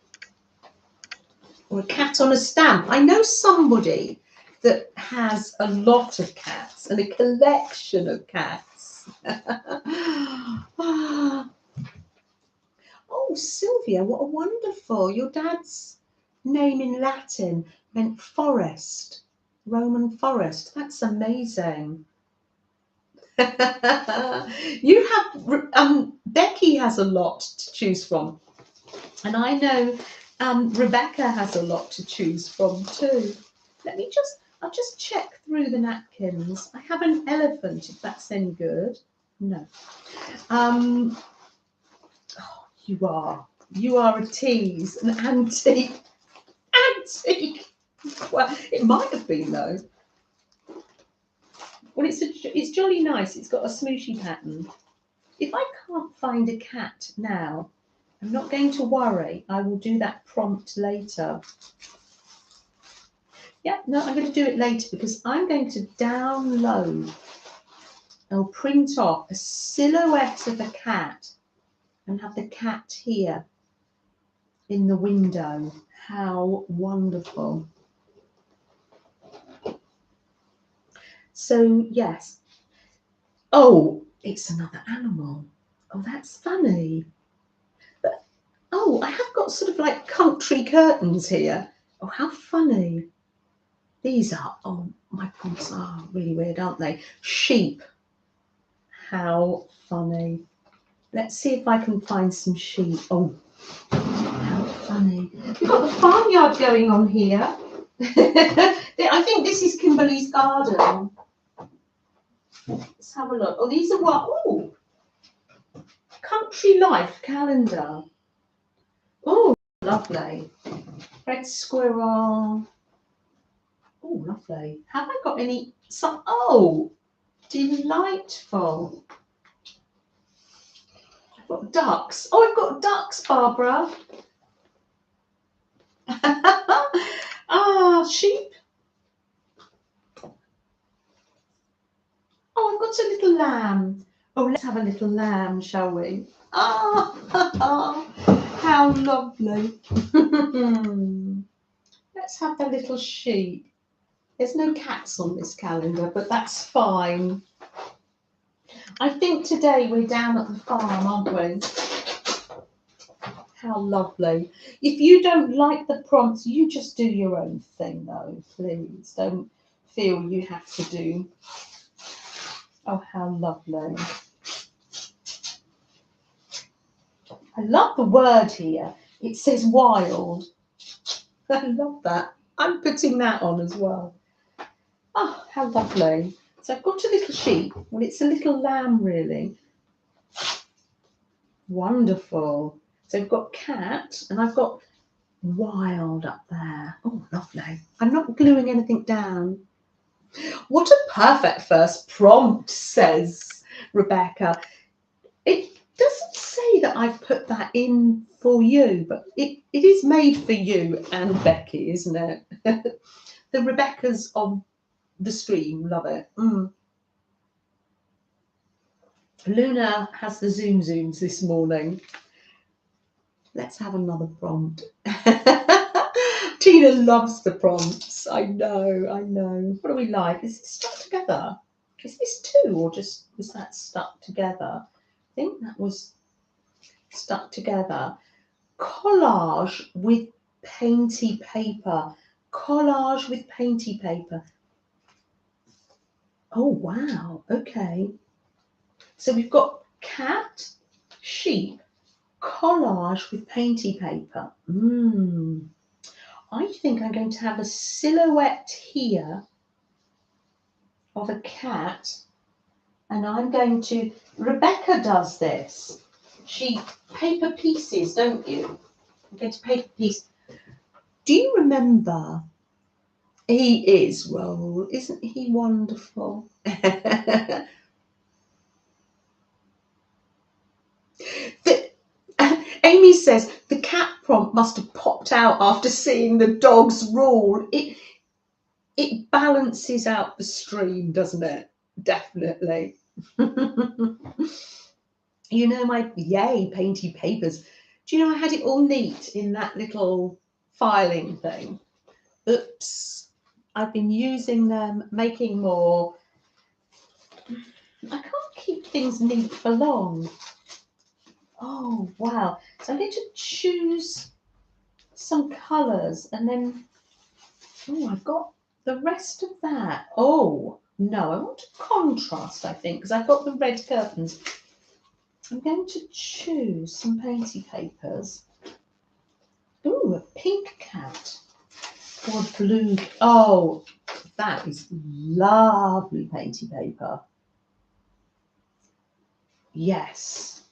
Or a cat on a stamp. I know somebody that has a lot of cats and a collection of cats. Oh, Sylvia, what a wonderful. Your dad's name in Latin meant forest, Roman forest. That's amazing. You have, Becky has a lot to choose from. And I know Rebecca has a lot to choose from too. I'll just check through the napkins. I have an elephant, if that's any good. No. You are a tease, an antique. Well, it might have been though. Well, it's jolly nice. It's got a smooshy pattern. If I can't find a cat now, I'm not going to worry. I will do that prompt later. Yeah, no, I'm going to do it later because I'm going to download or print off a silhouette of a cat and have the cat here in the window. How wonderful. So, yes. Oh, it's another animal. Oh, that's funny. But, oh, I have got sort of like country curtains here. Oh, how funny. These are, oh, my prompts are really weird, aren't they? Sheep. How funny. Let's see if I can find some sheep. Oh, how funny. We've got the farmyard going on here. I think this is Kimberly's garden. Let's have a look. Oh, these are what? Oh, Country Life calendar. Oh, lovely. Red squirrel. Oh, lovely. Have I got any? Oh, delightful. I've got ducks. Oh, I've got ducks, Barbara. Sheep. Oh, I've got a little lamb. Oh, let's have a little lamb, shall we? Ah, how lovely. Let's have the little sheep. There's no cats on this calendar, but that's fine. I think today we're down at the farm, aren't we? How lovely. If you don't like the prompts, you just do your own thing, though, please. Don't feel you have to do. Oh, how lovely. I love the word here. It says wild. I love that. I'm putting that on as well. Oh, how lovely. So I've got a little sheep. Well, it's a little lamb, really. Wonderful. So I've got cat and I've got wild up there. Oh, lovely. I'm not gluing anything down. What a perfect first prompt, says Rebecca. It doesn't say that I've put that in for you, but it is made for you and Becky, isn't it? The Rebeccas of the stream love it. Luna has the zooms this morning. Let's have another prompt. Tina loves the prompts. I know. What do we like? Is it stuck together? Is this two or just was that stuck together? I think that was stuck together. Collage with painty paper. Collage with painty paper. Oh, wow. Okay. So we've got cat, sheep, collage with Painty paper. I think I'm going to have a silhouette here of a cat, and I'm going to, Rebecca does this. She paper pieces, don't you? I'm going to paper piece. Do you remember? He is, well, isn't he wonderful? Amy says the cat prompt must have popped out after seeing the dog's rule. It balances out the stream, doesn't it? Definitely. You know, my yay Painty papers. Do you know I had it all neat in that little filing thing? Oops. I've been using them, making more. I can't keep things neat for long. Oh, wow. So I'm going to choose some colours, and then, oh, I've got the rest of that. Oh, no, I want a contrast, I think, because I've got the red curtains. I'm going to choose some Painty papers. Ooh, a pink cat or a blue. Oh, that is lovely Painty paper. Yes.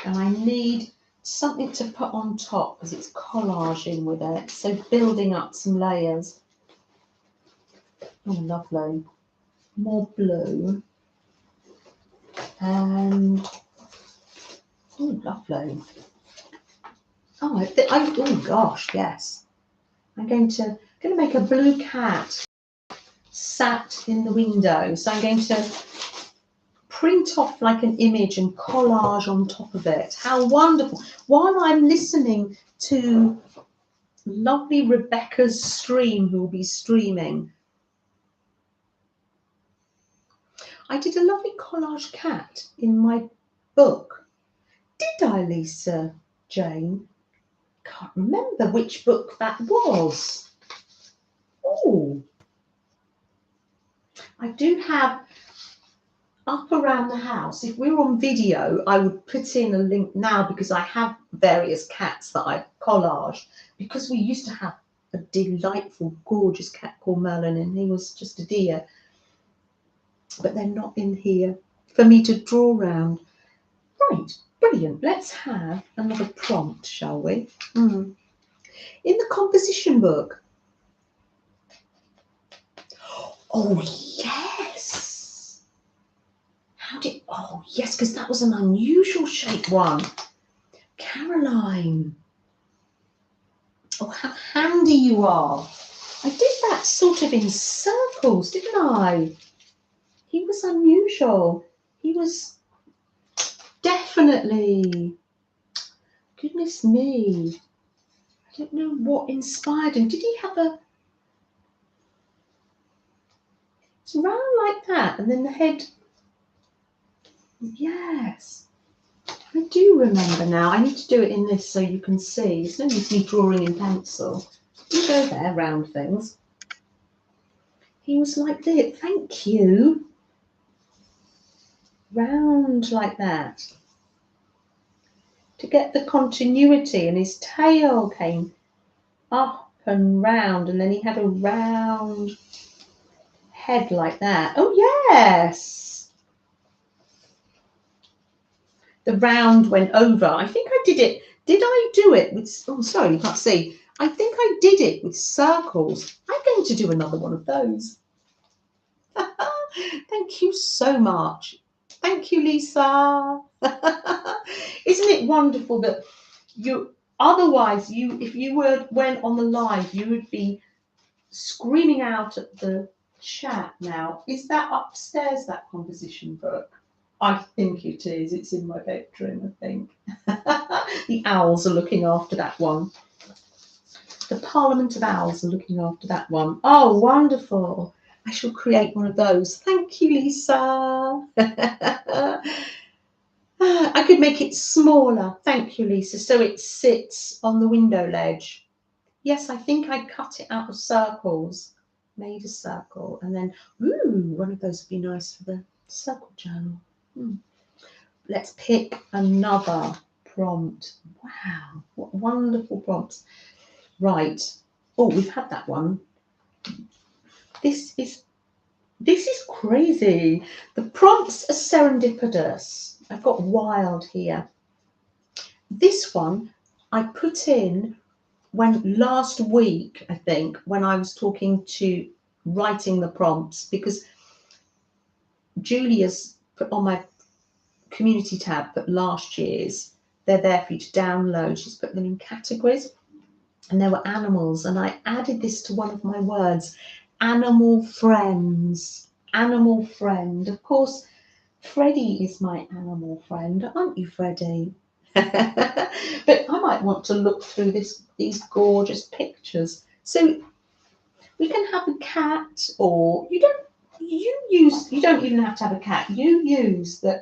And I need something to put on top because it's collaging with it. So building up some layers. Oh, lovely. More blue. And, oh, lovely. Oh, oh gosh, yes. I'm going to make a blue cat sat in the window. So I'm going to print off like an image and collage on top of it. How wonderful. While I'm listening to lovely Rebecca's stream, who will be streaming, I did a lovely collage cat in my book. Did I, Lisa Jane? Can't remember which book that was. Oh, I do have up around the house. If we were on video, I would put in a link now because I have various cats that I've collaged, because we used to have a delightful, gorgeous cat called Merlin, and he was just a dear. But they're not in here for me to draw around. Right, brilliant. Let's have another prompt, shall we? In the composition book. Oh, yes. Oh, yes, because that was an unusual shape one. Caroline. Oh, how handy you are. I did that sort of in circles, didn't I? He was unusual. He was definitely, goodness me. I don't know what inspired him. Did he have a, it's round like that, and then the head, yes. I do remember now. I need to do it in this so you can see. It's no use me drawing in pencil. You go there, round things. He was like this. Thank you. Round like that. To get the continuity, and his tail came up and round, and then he had a round head like that. Oh, yes. The round went over. I think I did it. Did I do it with, oh, sorry, you can't see. I think I did it with circles. I'm going to do another one of those. Thank you so much. Thank you, Lisa. Isn't it wonderful that you, otherwise, if you went on the live, you would be screaming out at the chat now. Is that upstairs, that composition book? I think it is. It's in my bedroom, I think. The owls are looking after that one. The Parliament of Owls are looking after that one. Oh, wonderful. I shall create one of those. Thank you, Lisa. I could make it smaller. Thank you, Lisa. So it sits on the window ledge. Yes, I think I cut it out of circles. Made a circle. And then, ooh, one of those would be nice for the circle journal. Let's pick another prompt. Wow, what wonderful prompts. Right. Oh, we've had that one. This is crazy. The prompts are serendipitous. I've got wild here. This one I put in when last week, I think, when I was talking to writing the prompts, because Julia's put on my community tab, put last year's. They're there for you to download. She's put them in categories, and there were animals, and I added this to one of my words, animal friends. Animal friend. Of course, Freddie is my animal friend, aren't you, Freddie? But I might want to look through these gorgeous pictures. So we can have a cat, or you don't even have to have a cat. You use the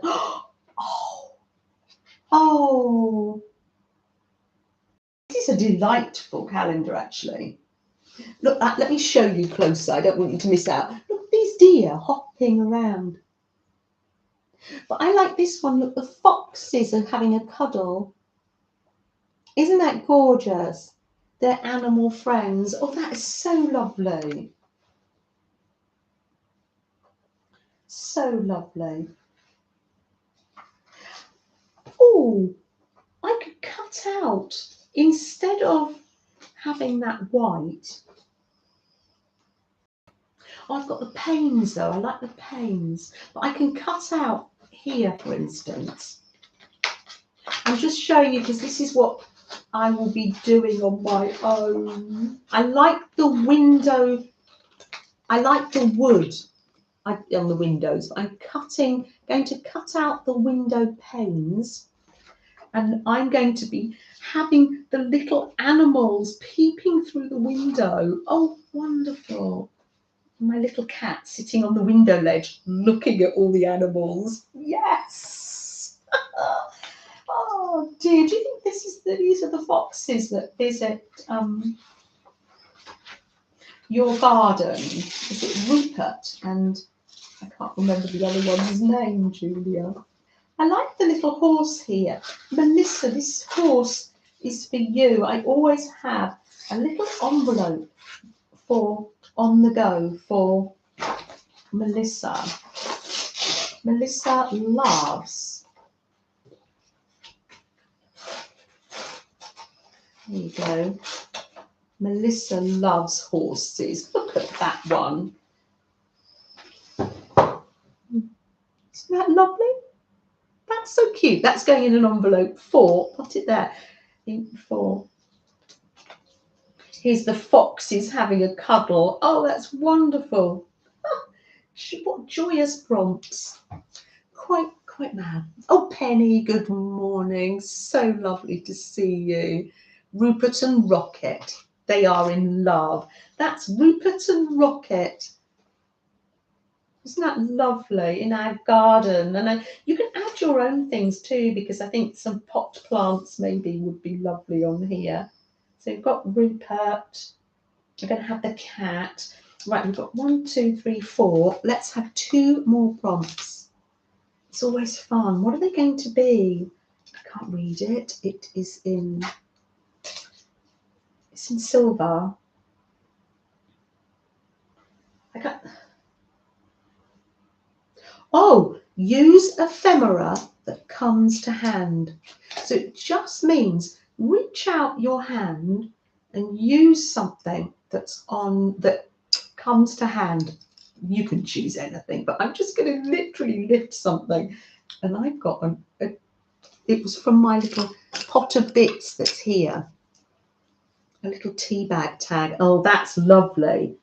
oh, this is a delightful calendar, actually. Look, let me show you closer. I don't want you to miss out. Look, these deer hopping around. But I like this one. Look, the foxes are having a cuddle. Isn't that gorgeous? They're animal friends. Oh, that is so lovely. So lovely. Oh, I could cut out, instead of having that white. Oh, I've got the panes though. I like the panes. But I can cut out here, for instance. I'm just showing you because this is what I will be doing on my own. I like the window. I like the wood on the windows. I'm going to cut out the window panes, and I'm going to be having the little animals peeping through the window. Oh, wonderful. My little cat sitting on the window ledge looking at all the animals. Yes. Oh dear, do you think these are the foxes that visit your garden? Is it Rupert? And I can't remember the other one's name, Julia. I like the little horse here. Melissa, this horse is for you. I always have a little envelope for on the go for Melissa. Melissa loves. There you go. Melissa loves horses. Look at that one. Isn't that lovely? That's so cute. That's going in an envelope for, put it there, for. Here's the foxes having a cuddle. Oh, that's wonderful. Oh, what joyous prompts. Quite mad. Oh, Penny, good morning. So lovely to see you. Rupert and Rocket. They are in love. That's Rupert and Rocket. Isn't that lovely, in our garden? And you can add your own things too, because I think some pot plants maybe would be lovely on here. So we've got Rupert. We're going to have the cat. Right, we've got 1, 2, 3, 4. Let's have 2 more prompts. It's always fun. What are they going to be? I can't read it. It's in silver. Oh, use ephemera that comes to hand. So it just means reach out your hand and use something that comes to hand. You can choose anything, but I'm just going to literally lift something. And I've got it was from my little pot of bits that's here. A little tea bag tag. Oh, that's lovely.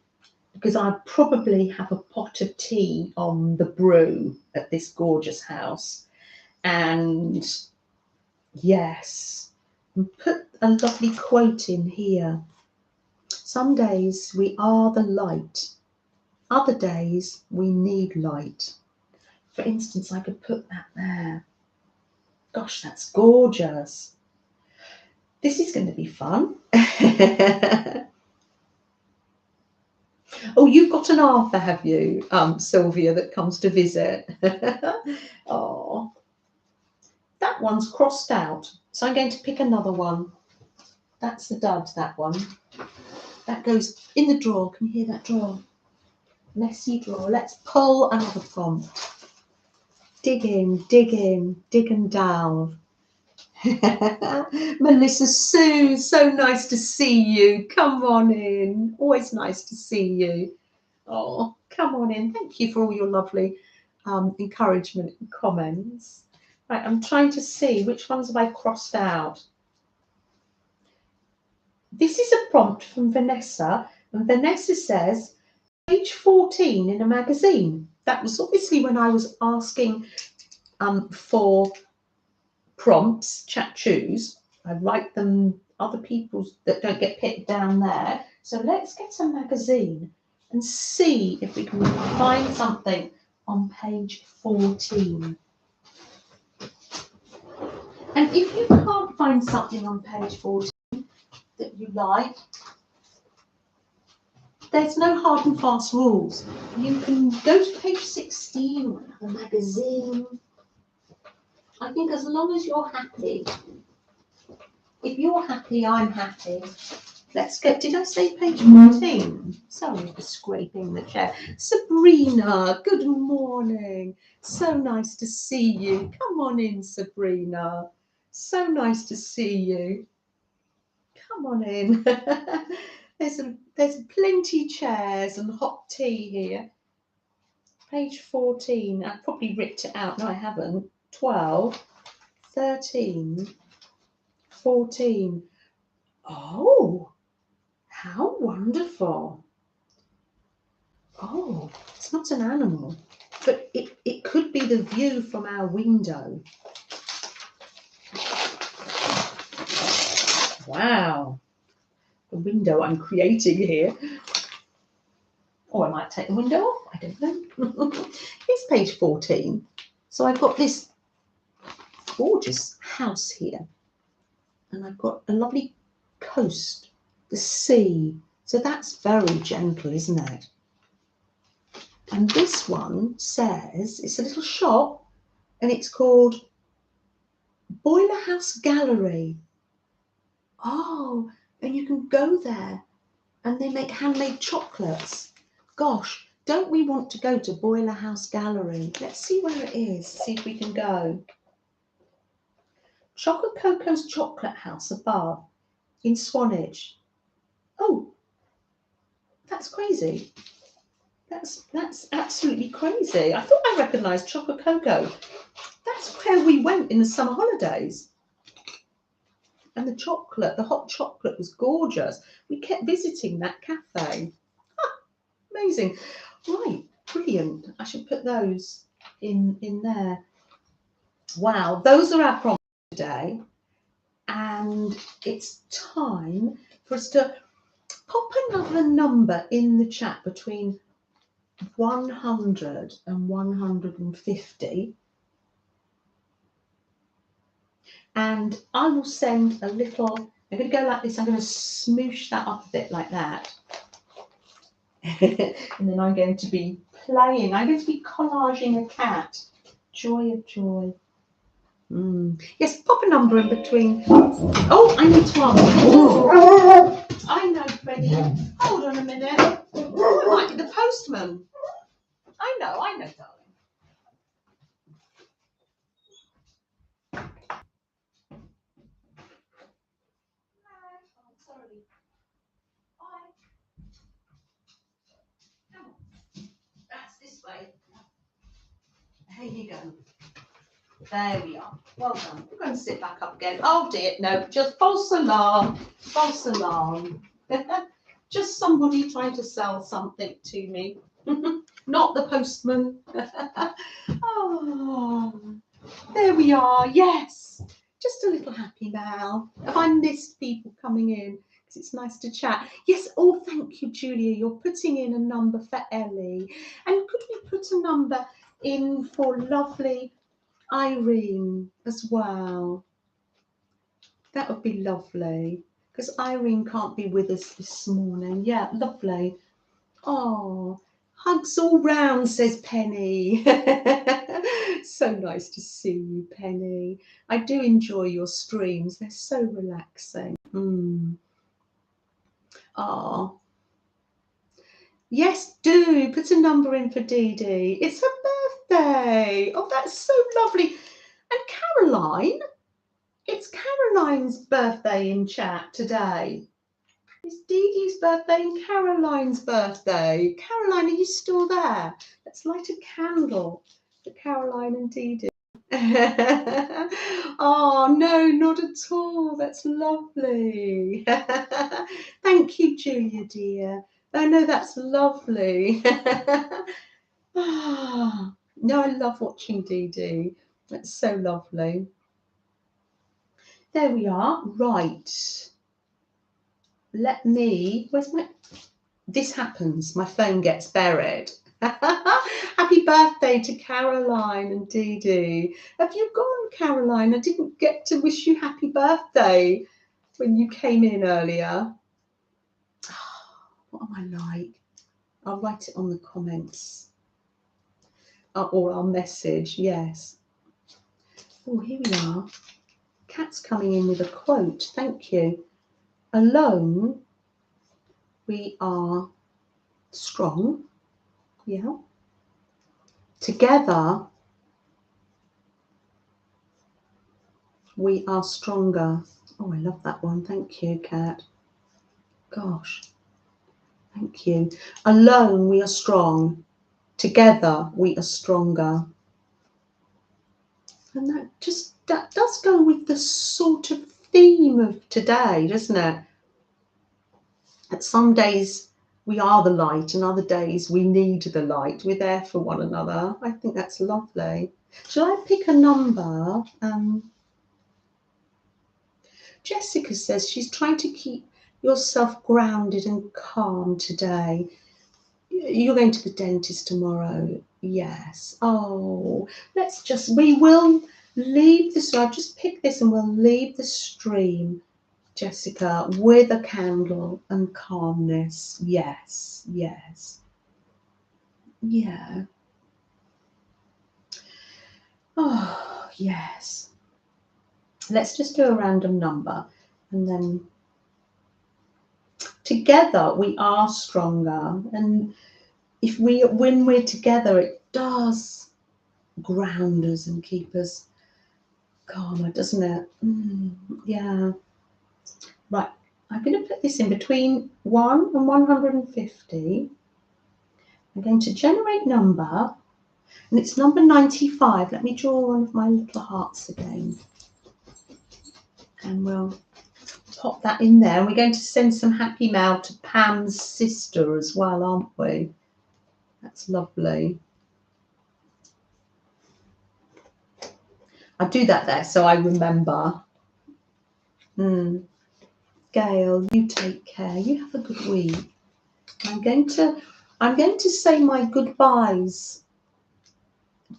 Because I probably have a pot of tea on the brew at this gorgeous house. And yes, and put a lovely quote in here. Some days we are the light. Other days we need light. For instance, I could put that there. Gosh, that's gorgeous. This is going to be fun. Oh, you've got an Arthur, have you, Sylvia, that comes to visit? Oh, That one's crossed out, so I'm going to pick another one. That's the dud, that one. That goes in the drawer. Can you hear that drawer? Messy drawer. Let's pull another prompt. Dig in, dig and delve. Melissa Sue, so nice to see you. Come on in. Always nice to see you. Oh, come on in. Thank you for all your lovely encouragement and comments. Right, I'm trying to see which ones have I crossed out. This is a prompt from Vanessa, and Vanessa says, page 14 in a magazine. That was obviously when I was asking for prompts, chat-choose. I write them, other people's that don't get picked down there. So let's get a magazine and see if we can find something on page 14. And if you can't find something on page 14 that you like, there's no hard and fast rules. You can go to page 16 or another magazine. I think as long as you're happy. If you're happy, I'm happy. Let's go. Did I say page 14? Sorry for scraping the chair. Sabrina, good morning. So nice to see you. Come on in, Sabrina. So nice to see you. Come on in. There's plenty chairs and hot tea here. Page 14. I've probably ripped it out. No, I haven't. 12, 13, 14. Oh, how wonderful. Oh, it's not an animal, but it could be the view from our window. Wow. The window I'm creating here. Or I might take the window off. I don't know. It's page 14. So I've got this gorgeous house here. And I've got a lovely coast, the sea. So that's very gentle, isn't it? And this one says, it's a little shop, and it's called Boiler House Gallery. Oh, and you can go there and they make handmade chocolates. Gosh, don't we want to go to Boiler House Gallery? Let's see where it is, see if we can go. Chocolate Coco's Chocolate House above in Swanage. Oh, that's crazy. That's absolutely crazy. I thought I recognised Chocolate Coco. That's where we went in the summer holidays. And the chocolate, the hot chocolate was gorgeous. We kept visiting that cafe. Ah, amazing. Right, brilliant. I should put those in there. Wow, those are our prompts today. And it's time for us to pop another number in the chat between 100 and 150. And I will send a little, I'm going to go like this, I'm going to smoosh that up a bit like that. And then I'm going to be playing, I'm going to be collaging a cat. Joy of joy. Yes, pop a number in between. Oh, I need to answer. I know, Freddie. Hold on a minute. Oh, it might be the postman. I know, darling. Sorry. Bye. Come on. That's this way. There you go. There we are. Well done. We're going to sit back up again. Oh dear, no, just false alarm. False alarm. Just somebody trying to sell something to me. Not the postman. Oh, there we are. Yes. Just a little happy now. Have I missed people coming in? Because it's nice to chat. Yes. Oh, thank you, Julia. You're putting in a number for Ellie. And could we put a number in for lovely Irene as well? That would be lovely. Because Irene can't be with us this morning. Yeah, lovely. Oh, Hugs all round, says Penny. So nice to see you, Penny. I do enjoy your streams. They're so relaxing. Ah, yes, do put a number in for Dee Dee. It's her birthday. Oh, that's so lovely. And Caroline, it's Caroline's birthday in chat today. It's Dee Dee's birthday and Caroline's birthday. Caroline, are you still there? Let's light a candle for Caroline and Dee Dee. Oh, no, not at all. That's lovely. Thank you, Julia, dear. Oh, no, that's lovely. Ah, no, I love watching Dee Dee. That's so lovely. There we are. Right. Let me, where's my, this happens, my phone gets buried. Happy birthday to Caroline and Dee Dee. Have you gone, Caroline? I didn't get to wish you happy birthday when you came in earlier. What am I like? I'll write it on the comments. Or our message, yes. Oh, here we are. Kat's coming in with a quote. Thank you. Alone, we are strong. Yeah. Together, we are stronger. Oh, I love that one. Thank you, Kat. Gosh. Thank you. Alone, we are strong. Together, we are stronger. And that does go with the sort of theme of today, doesn't it? That some days we are the light and other days we need the light. We're there for one another. I think that's lovely. Shall I pick a number? Jessica says she's trying to keep yourself grounded and calm today. You're going to the dentist tomorrow. Yes. Oh, we will leave this. I'll just pick this and we'll leave the stream, Jessica, with a candle and calmness. Yes. Yes. Yeah. Oh, yes. Let's just do a random number and then together we are stronger. And when we're together, it does ground us and keep us calmer, doesn't it? Yeah. Right. I'm going to put this in between 1 and 150. I'm going to generate number, and it's number 95. Let me draw one of my little hearts again. And we'll pop that in there. And we're going to send some happy mail to Pam's sister as well, aren't we? That's lovely. I'll do that there so I remember. Gail, you take care. You have a good week. I'm going to say my goodbyes.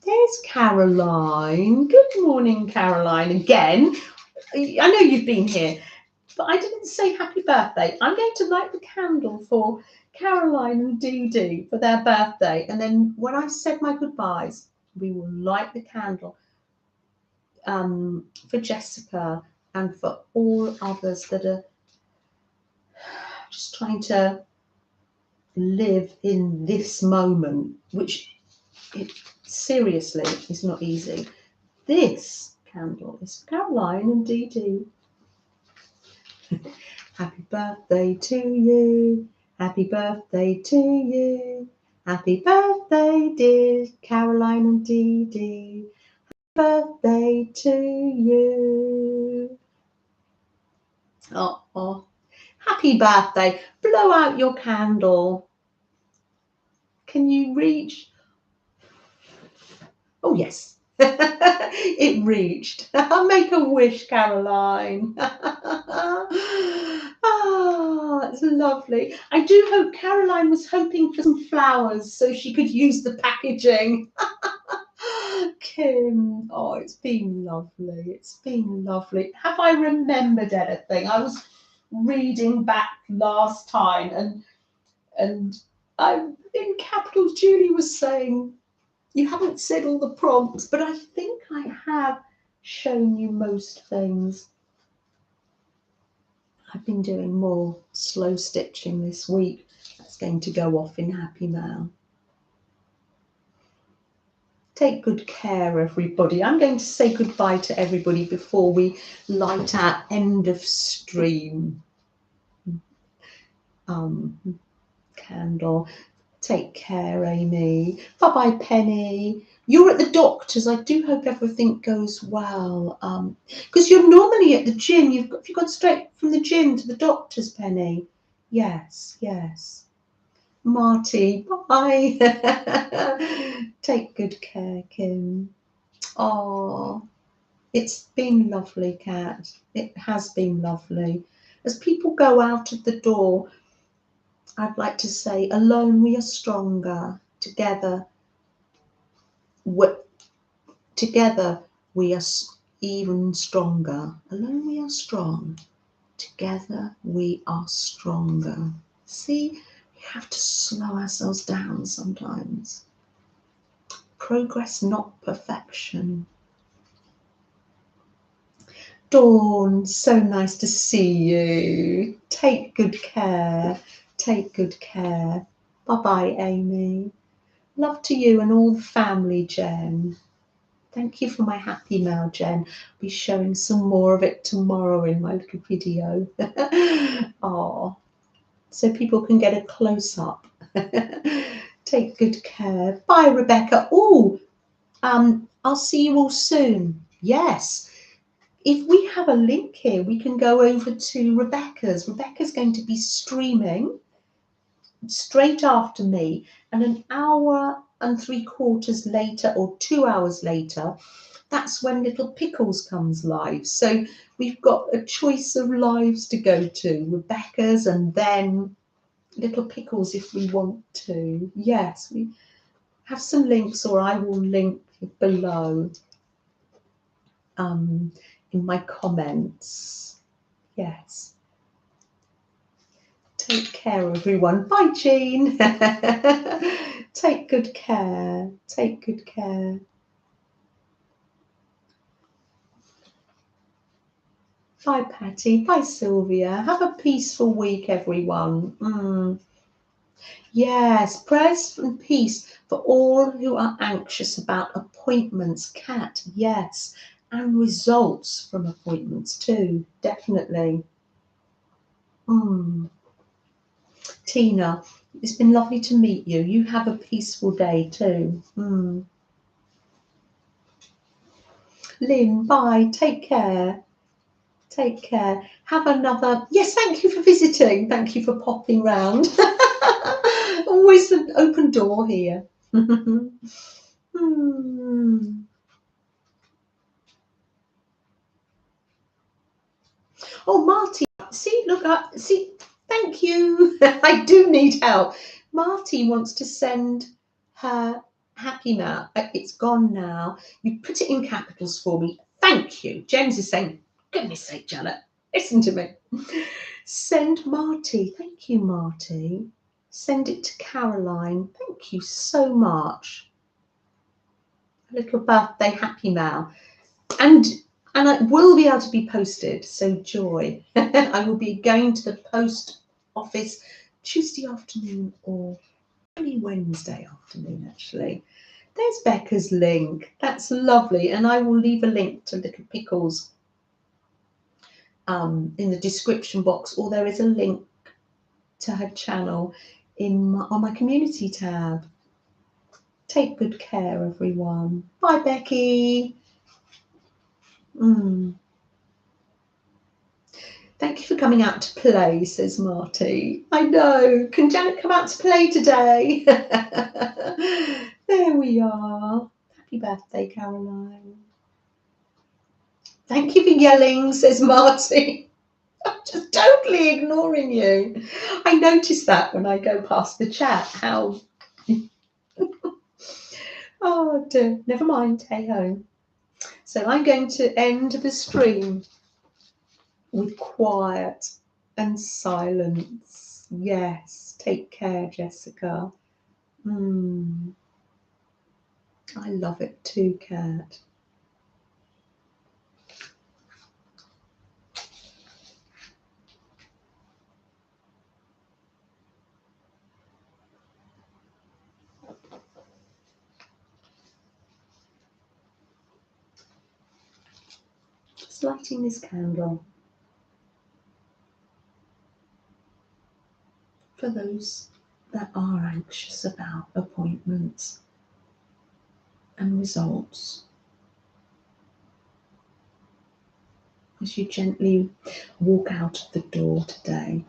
There's Caroline. Good morning, Caroline. Again, I know you've been here, but I didn't say happy birthday. I'm going to light the candle for Caroline and Dee Dee for their birthday. And then when I've said my goodbyes, we will light the candle for Jessica and for all others that are just trying to live in this moment, which seriously is not easy. This candle is Caroline and Dee Dee. Happy birthday to you. Happy birthday to you. Happy birthday, dear Caroline and Dee Dee. Happy birthday to you. Oh, happy birthday. Blow out your candle. Can you reach? Oh, yes. It reached. Make a wish, Caroline. Ah, it's lovely. I do hope Caroline was hoping for some flowers so she could use the packaging. Kim, oh, it's been lovely. It's been lovely. Have I remembered anything? I was reading back last time and I'm in capitals. Julie was saying, you haven't said all the prompts, but I think I have shown you most things. I've been doing more slow stitching this week. That's going to go off in Happy Mail. Take good care, everybody. I'm going to say goodbye to everybody before we light our end of stream candle. Take care, Amy. Bye-bye, Penny. You're at the doctor's. I do hope everything goes well. Because you're normally at the gym. You've gone straight from the gym to the doctor's, Penny? Yes, yes. Marty, bye. Take good care, Kim. Oh, it's been lovely, Kat. It has been lovely. As people go out of the door, I'd like to say, alone we are stronger. Together we are even stronger. Alone we are strong. Together we are stronger. See, we have to slow ourselves down sometimes. Progress, not perfection. Dawn, so nice to see you. Take good care. Take good care. Bye-bye, Amy. Love to you and all the family, Jen. Thank you for my Happy Mail, Jen. I'll be showing some more of it tomorrow in my little video. Oh, so people can get a close-up. Take good care. Bye, Rebecca. Oh, I'll see you all soon. Yes. If we have a link here, we can go over to Rebecca's. Rebecca's going to be streaming straight after me, and an hour and 3/4 later, or 2 hours later, that's when Little Pickles comes live. So we've got a choice of lives to go to, Rebecca's and then Little Pickles if we want to. Yes, we have some links, or I will link below in my comments. Yes. Take care, everyone. Bye, Jean. Take good care. Take good care. Bye, Patty. Bye, Sylvia. Have a peaceful week, everyone. Yes, prayers and peace for all who are anxious about appointments, Kat. Yes, and results from appointments too, definitely. Tina, it's been lovely to meet you. You have a peaceful day too. Lynn, bye. Take care. Take care. Have another. Yes, thank you for visiting. Thank you for popping round. Always an open door here. Oh, Marty, see, look up. See, thank you. I do need help. Marty wants to send her Happy Mail. It's gone now. You put it in capitals for me. Thank you. James is saying, goodness sake, Janet, listen to me. Send Marty. Thank you, Marty. Send it to Caroline. Thank you so much. A little birthday Happy Mail. And it will be able to be posted, so joy. I will be going to the post office Tuesday afternoon, or maybe Wednesday afternoon, actually. There's Becca's link. That's lovely. And I will leave a link to Little Pickles in the description box, or there is a link to her channel on my community tab. Take good care, everyone. Bye, Becky. Thank you for coming out to play, says Marty. I know. Can Janet come out to play today? There we are. Happy birthday, Caroline. Thank you for yelling, says Marty. I'm just totally ignoring you. I noticed that when I go past the chat, how... Oh, dear. Never mind. Hey ho. So I'm going to end the stream with quiet and silence. Yes, take care, Jessica. I love it too, Kat. Just lighting this candle for those that are anxious about appointments and results. As you gently walk out of the door today,